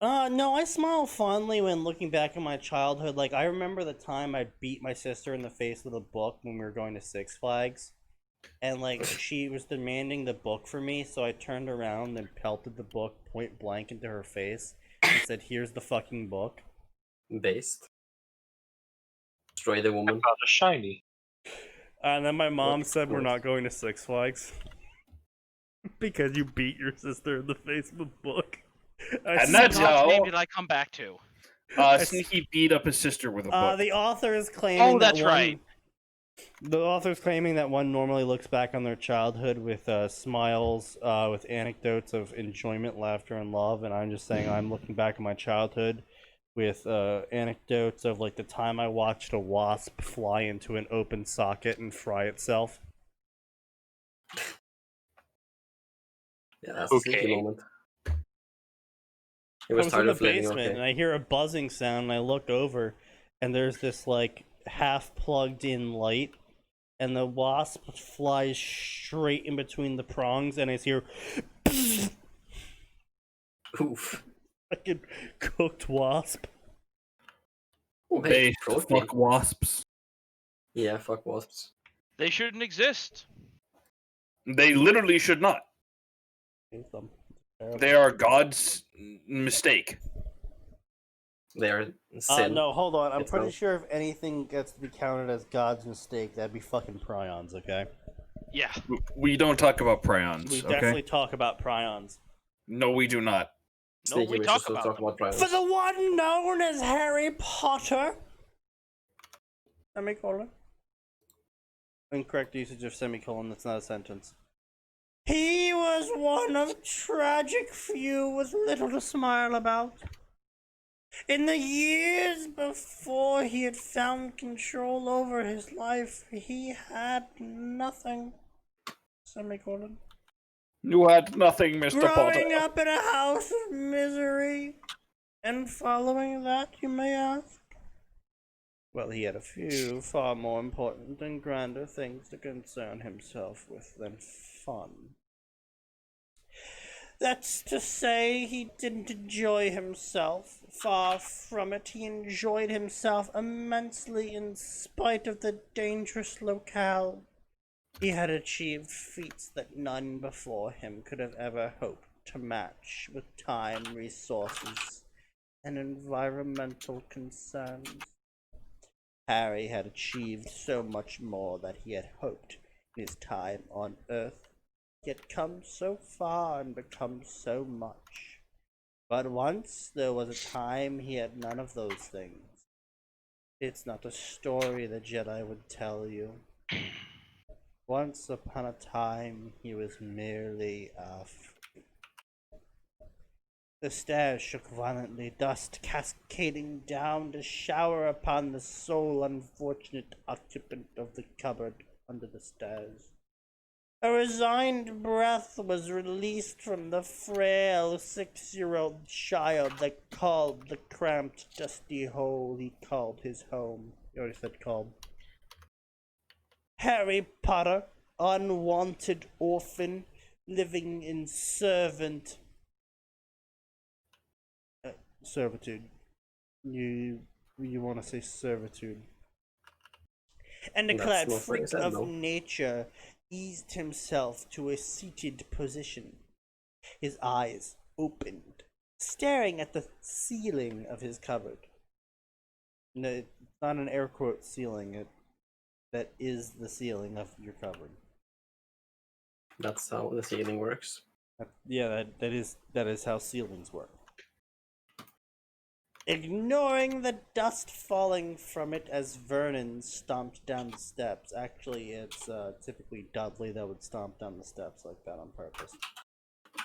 No, I smile fondly when looking back at my childhood. Like, I remember the time I beat my sister in the face with a book when we were going to Six Flags. And, like, she was demanding the book for me, so I turned around and pelted the book point blank into her face and said, here's the fucking book. Based. Destroy the woman. About a shiny. And then my mom said, we're not going to Six Flags. Because you beat your sister in the face with a book. What name did I come back to? Sneaky beat up his sister with a book. The author is claiming that's that right. The author's claiming that one normally looks back on their childhood with smiles, with anecdotes of enjoyment, laughter, and love. And I'm just saying I'm looking back on my childhood with anecdotes of like the time I watched a wasp fly into an open socket and fry itself. Yeah, that's a sneaky moment. He was I was in tired the of living. basement and I hear a buzzing sound and I look over and there's this like half plugged in light and the wasp flies straight in between the prongs and I hear Oof. fucking cooked wasp. Oh, They hey, trophy. fuck wasps. Yeah, fuck wasps. They shouldn't exist. They literally should not. They are God's mistake. They are sin. No, hold on. I'm It's pretty not. sure if anything gets to be counted as God's mistake, that'd be fucking prions, okay? Yeah. We don't talk about prions, We okay? definitely talk about prions. No, we do not. No, Sneaky we wishes talk to about talk them. about priors. For the one known as Harry Potter. Semicolon. Incorrect usage of semicolon, that's not a sentence. He was one of tragic few with little to smile about. In the years before he had found control over his life, he had nothing. Semicolon. You had nothing, Mr. Growing Potter. up in a house of misery, and following that, you may ask? Well, he had a few far more important and grander things to concern himself with than fun. That's to say, he didn't enjoy himself. Far from it, he enjoyed himself immensely in spite of the dangerous locale. He had achieved feats that none before him could have ever hoped to match with time, resources, and environmental concerns. Harry had achieved so much more that he had hoped in his time on Earth. He had come so far and become so much. But once there was a time he had none of those things. It's not a story the Jedi would tell you. Once upon a time, he was merely a freak. The stairs shook violently, dust cascading down to shower upon the sole unfortunate occupant of the cupboard under the stairs. A resigned breath was released from the frail 6-year-old child that called the cramped, dusty hole he called his home. He already said called. Harry Potter, unwanted orphan, living in servitude. You want to say servitude. And a clad freak of nature eased himself to a seated position. His eyes opened, staring at the ceiling of his cupboard. No, it's not an air quote ceiling. That is the ceiling of your cupboard. That's how the ceiling works. Yeah, that is how ceilings work. Ignoring the dust falling from it as Vernon stomped down the steps. Actually, it's typically Dudley that would stomp down the steps like that on purpose.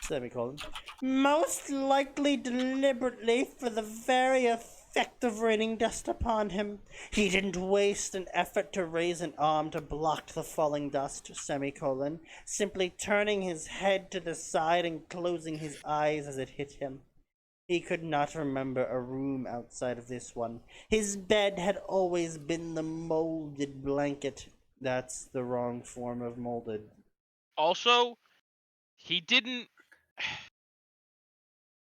Semicolon. Most likely deliberately for the very effect of raining dust upon him. He didn't waste an effort to raise an arm to block the falling dust. Semicolon. Simply turning his head to the side and closing his eyes as it hit him. He could not remember a room outside of this one. His bed had always been the molded blanket. That's the wrong form of molded. Also, he didn't...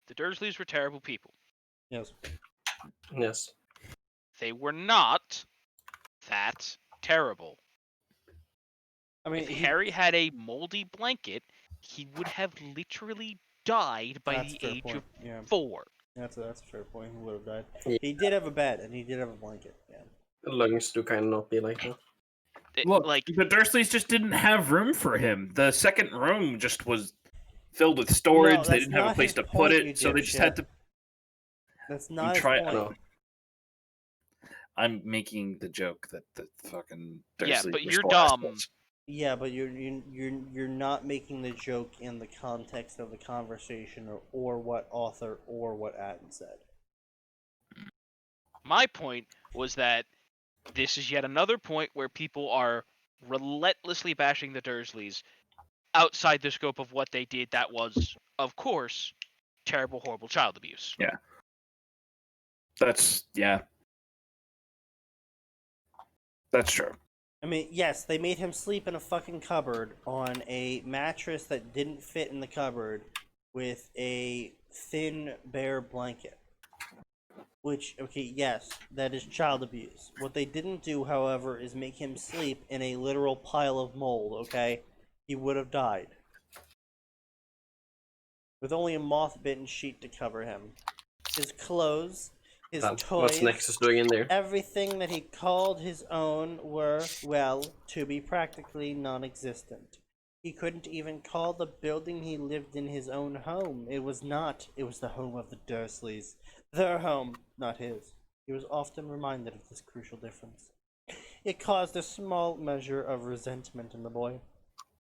The Dursleys were terrible people. Yes. Yes. They were not that terrible. I mean, if Harry had a moldy blanket, he would have literally died by the age of 4. That's a fair point. He would have died. Yeah. He did have a bed, and he did have a blanket. Yeah. The lungs do kind of not be like that. Look, the Dursleys just didn't have room for him. The second room just was filled with storage. They didn't have a place to put it, so they just had to... That's not his try- point. I'm making the joke that the fucking Yeah, Dursley but were you're still dumb. assholes. Yeah, but you're not making the joke in the context of the conversation or what author or what Atin said. My point was that this is yet another point where people are relentlessly bashing the Dursleys outside the scope of what they did. That was, of course, terrible, horrible child abuse. Yeah. That's true. I mean, yes, they made him sleep in a fucking cupboard on a mattress that didn't fit in the cupboard with a thin, bare blanket. Which, okay, yes, that is child abuse. What they didn't do, however, is make him sleep in a literal pile of mold, okay? He would have died. With only a moth-bitten sheet to cover him. His clothes, his What's toys, Nexus doing in there? everything that he called his own were, well, to be practically non-existent. He couldn't even call the building he lived in his own home. It was not. It was the home of the Dursleys. Their home, not his. He was often reminded of this crucial difference. It caused a small measure of resentment in the boy.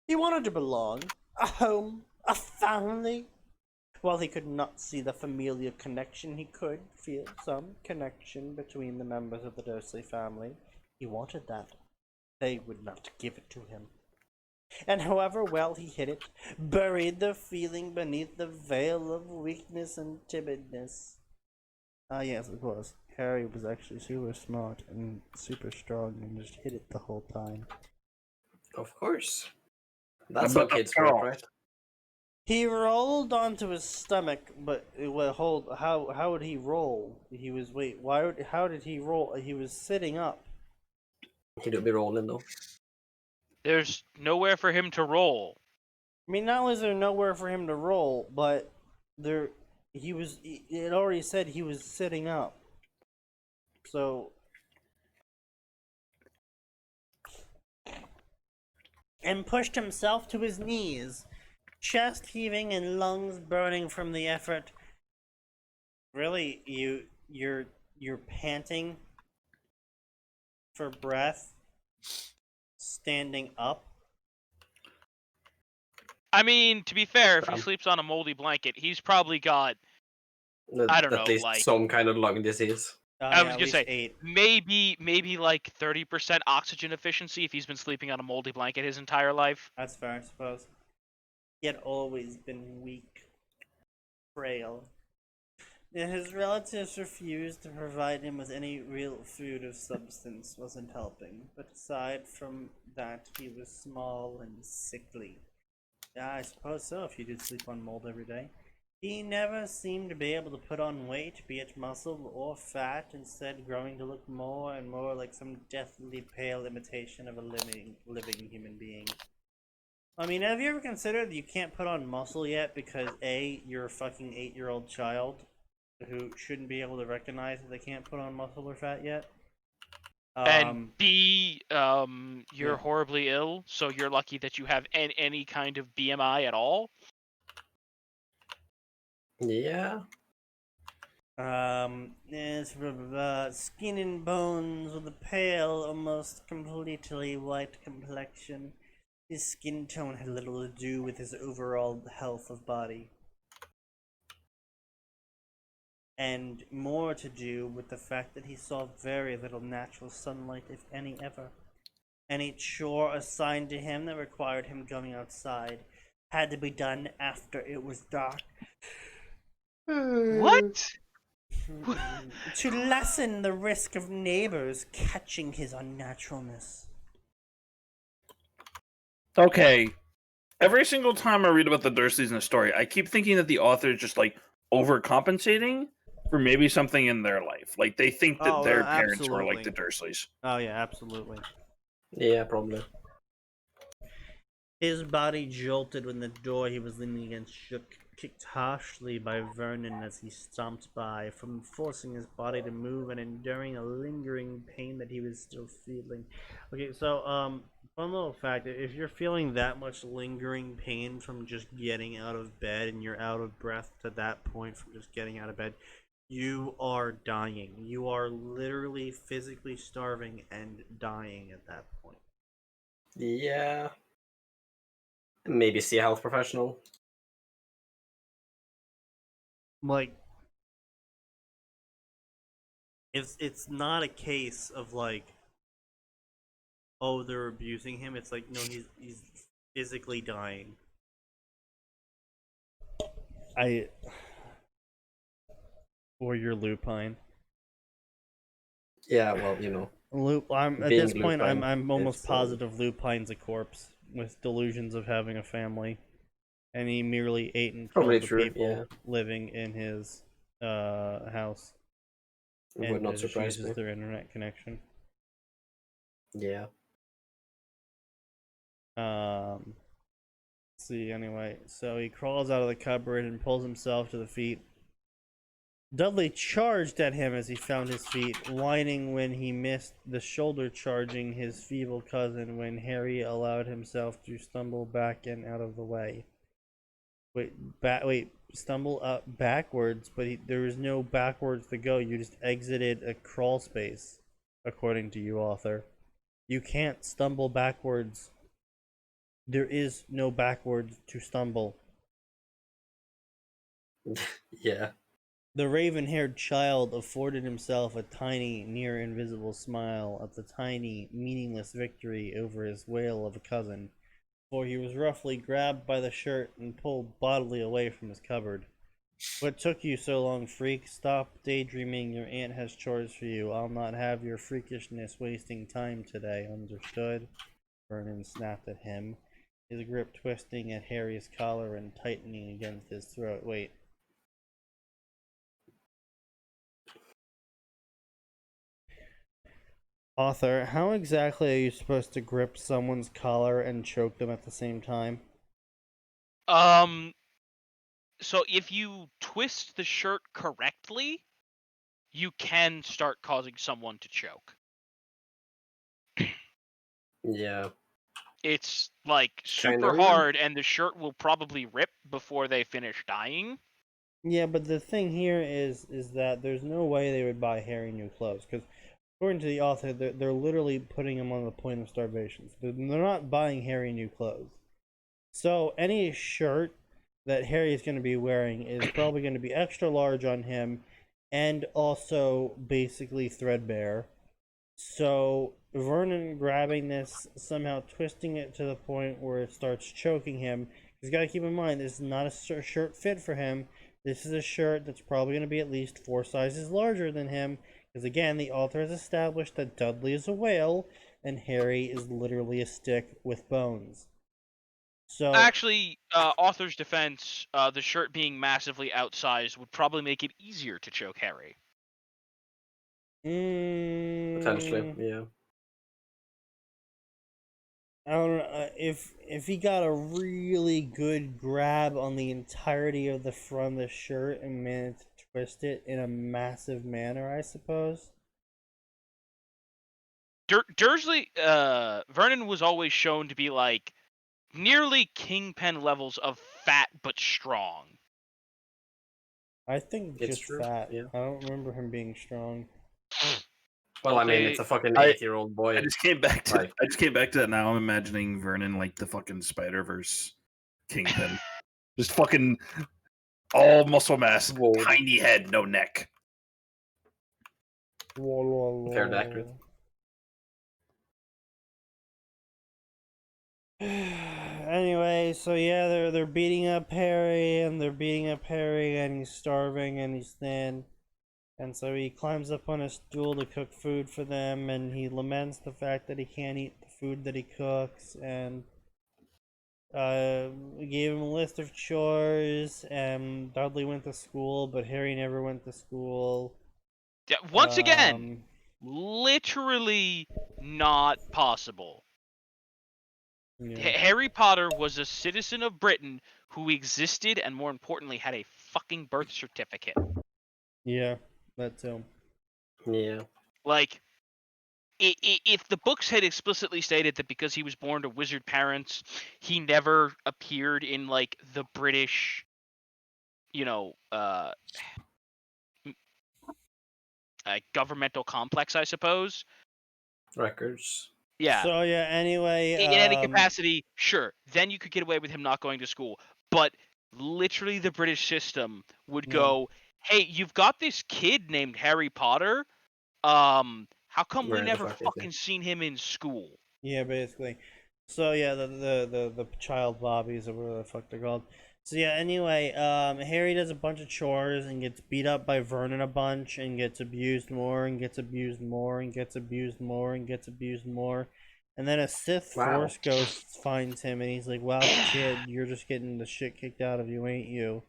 He wanted to belong. A home. A family. While he could not see the familial connection, he could feel some connection between the members of the Dursley family. He wanted that. They would not give it to him. And however well he hid it, buried the feeling beneath the veil of weakness and timidness. Ah, yes, of course. Harry was actually super smart and super strong and just hid it the whole time. Of course. That's how kids work, right? He rolled onto his stomach, but how would he roll? He was how did he roll? He was sitting up. He'd be rolling though. There's nowhere for him to roll. I mean, not only is there nowhere for him to roll, but it already said he was sitting up. So and pushed himself to his knees, chest heaving and lungs burning from the effort. Really, you're panting for breath, standing up. I mean, to be fair, if he sleeps on a moldy blanket, he's probably got, I don't know, at least like some kind of lung disease. I was at gonna least say 8. maybe like 30% oxygen efficiency if he's been sleeping on a moldy blanket his entire life. That's fair, I suppose. He had always been weak, frail. Yet his relatives refused to provide him with any real food of substance wasn't helping. But aside from that, he was small and sickly. Yeah, I suppose so, if you did sleep on mold every day. He never seemed to be able to put on weight, be it muscle or fat, instead growing to look more and more like some deathly pale imitation of a living human being. I mean, have you ever considered that you can't put on muscle yet because A, you're a fucking 8-year-old child who shouldn't be able to recognize that they can't put on muscle or fat yet? And B, you're yeah. horribly ill, so you're lucky that you have any kind of BMI at all. Yeah. Skin and bones with a pale, almost completely white complexion. His skin tone had little to do with his overall health of body. And more to do with the fact that he saw very little natural sunlight, if any ever. Any chore assigned to him that required him going outside had to be done after it was dark. What? To lessen the risk of neighbors catching his unnaturalness. Okay. Every single time I read about the Dursleys in a story, I keep thinking that the author is just like overcompensating for maybe something in their life. Like they think that their parents were like the Dursleys. Oh yeah, absolutely. Yeah, probably. His body jolted when the door he was leaning against shook, kicked harshly by Vernon as he stomped by, from forcing his body to move and enduring a lingering pain that he was still feeling. Okay, so, fun little fact, if you're feeling that much lingering pain from just getting out of bed and you're out of breath to that point from just getting out of bed, You are dying. You are literally physically starving and dying at that point. Yeah. Maybe see a health professional. Like, it's not a case of like, oh, they're abusing him. It's like, no, he's physically dying. Or your lupine. Yeah, well, you know. I'm at Being this point. lupine, I'm almost it's, positive Lupine's a corpse with delusions of having a family, and he merely ate and Probably killed the true, people yeah. living in his house, Would and not just surprise uses me. their internet connection. Yeah. Let's see. Anyway, so he crawls out of the cupboard and pulls himself to the feet. Dudley charged at him as he found his feet, whining when he missed the shoulder charging his feeble cousin when Harry allowed himself to stumble back and out of the way. Wait, stumble up backwards, but there was no backwards to go. You just exited a crawl space, according to you, author. You can't stumble backwards. There is no backwards to stumble. Yeah. The raven-haired child afforded himself a tiny, near-invisible smile at the tiny, meaningless victory over his whale of a cousin, for he was roughly grabbed by the shirt and pulled bodily away from his cupboard. What took you so long, freak? Stop daydreaming. Your aunt has chores for you. I'll not have your freakishness wasting time today, understood? Vernon snapped at him, his grip twisting at Harry's collar and tightening against his throat. Wait. Author, how exactly are you supposed to grip someone's collar and choke them at the same time? So if you twist the shirt correctly, you can start causing someone to choke. Yeah. It's like super Kinda weird. hard, and the shirt will probably rip before they finish dying. Yeah, but the thing here is that there's no way they would buy Harry new clothes, because according to the author, they're literally putting him on the point of starvation. So they're not buying Harry new clothes. So any shirt that Harry is going to be wearing is probably going to be extra large on him, and also basically threadbare. So Vernon grabbing this, somehow twisting it to the point where it starts choking him. He's got to keep in mind this is not a shirt fit for him. This is a shirt that's probably going to be at least 4 sizes larger than him. Because again, the author has established that Dudley is a whale and Harry is literally a stick with bones. So Actually, author's defense, the shirt being massively outsized would probably make it easier to choke Harry. Potentially, yeah. I don't know if he got a really good grab on the entirety of the front of the shirt and managed to twist it in a massive manner, I suppose. Dursley, Vernon was always shown to be like nearly Kingpin levels of fat but strong. I think It's just true, fat. yeah. I don't remember him being strong. Well, I mean, it's a fucking 8-year-old boy. I just came back to that. Now I'm imagining Vernon like the fucking Spider-Verse Kingpin, just fucking all muscle mass, tiny head, no neck. Pterodactyl. Anyway, so yeah, they're beating up Harry, and he's starving and he's thin. And so he climbs up on a stool to cook food for them, and he laments the fact that he can't eat the food that he cooks, and we gave him a list of chores, and Dudley went to school, but Harry never went to school. Yeah, once again, literally not possible. Yeah. Harry Potter was a citizen of Britain who existed and, more importantly, had a fucking birth certificate. Yeah, that too. Yeah. Like, if the books had explicitly stated that because he was born to wizard parents, he never appeared in, like, the British, governmental complex, I suppose. Records. Yeah. So yeah. Anyway, In any capacity, sure. Then you could get away with him not going to school. But literally, the British system would go, "Hey, you've got this kid named Harry Potter. How come we Where the never fuck is he?" fucking seen him in school?" Yeah, basically. So yeah, the child bobbies or whatever the fuck they're called. So yeah, anyway, Harry does a bunch of chores and gets beat up by Vernon a bunch and gets abused more and gets abused more and gets abused more and gets abused more. And then a Sith Force Ghost finds him and he's like, "Wow, kid, you're just getting the shit kicked out of you, ain't you?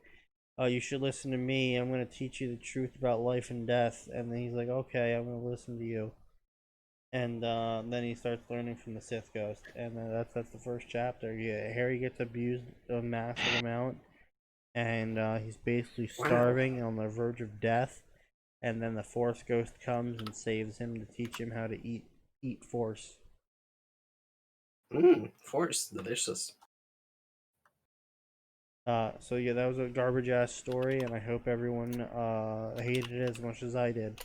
You should listen to me. I'm gonna teach you the truth about life and death." And then he's like, "Okay, I'm gonna listen to you." And then he starts learning from the Sith Ghost, and that's the first chapter. Yeah, Harry gets abused a massive amount, and he's basically starving on the verge of death. And then the Force Ghost comes and saves him to teach him how to eat Force. Force, delicious. So yeah, that was a garbage ass story, and I hope everyone hated it as much as I did.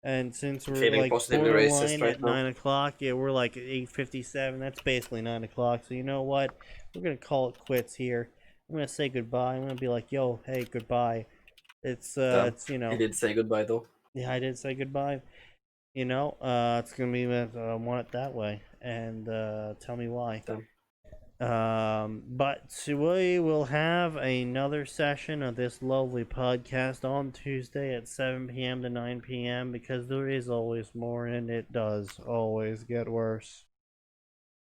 And since we're Feeling like positively racist borderline right at now. 9 o'clock, yeah, we're like at 8:57. That's basically 9 o'clock. So you know what? We're gonna call it quits here. I'm gonna say goodbye. I'm gonna be like, "Yo, hey, goodbye." It's He did say goodbye though. yeah, I did say goodbye. It's gonna be I want it that way, and tell me why. Damn. But we will have another session of this lovely podcast on Tuesday at 7 p.m. to 9 p.m. because there is always more and it does always get worse.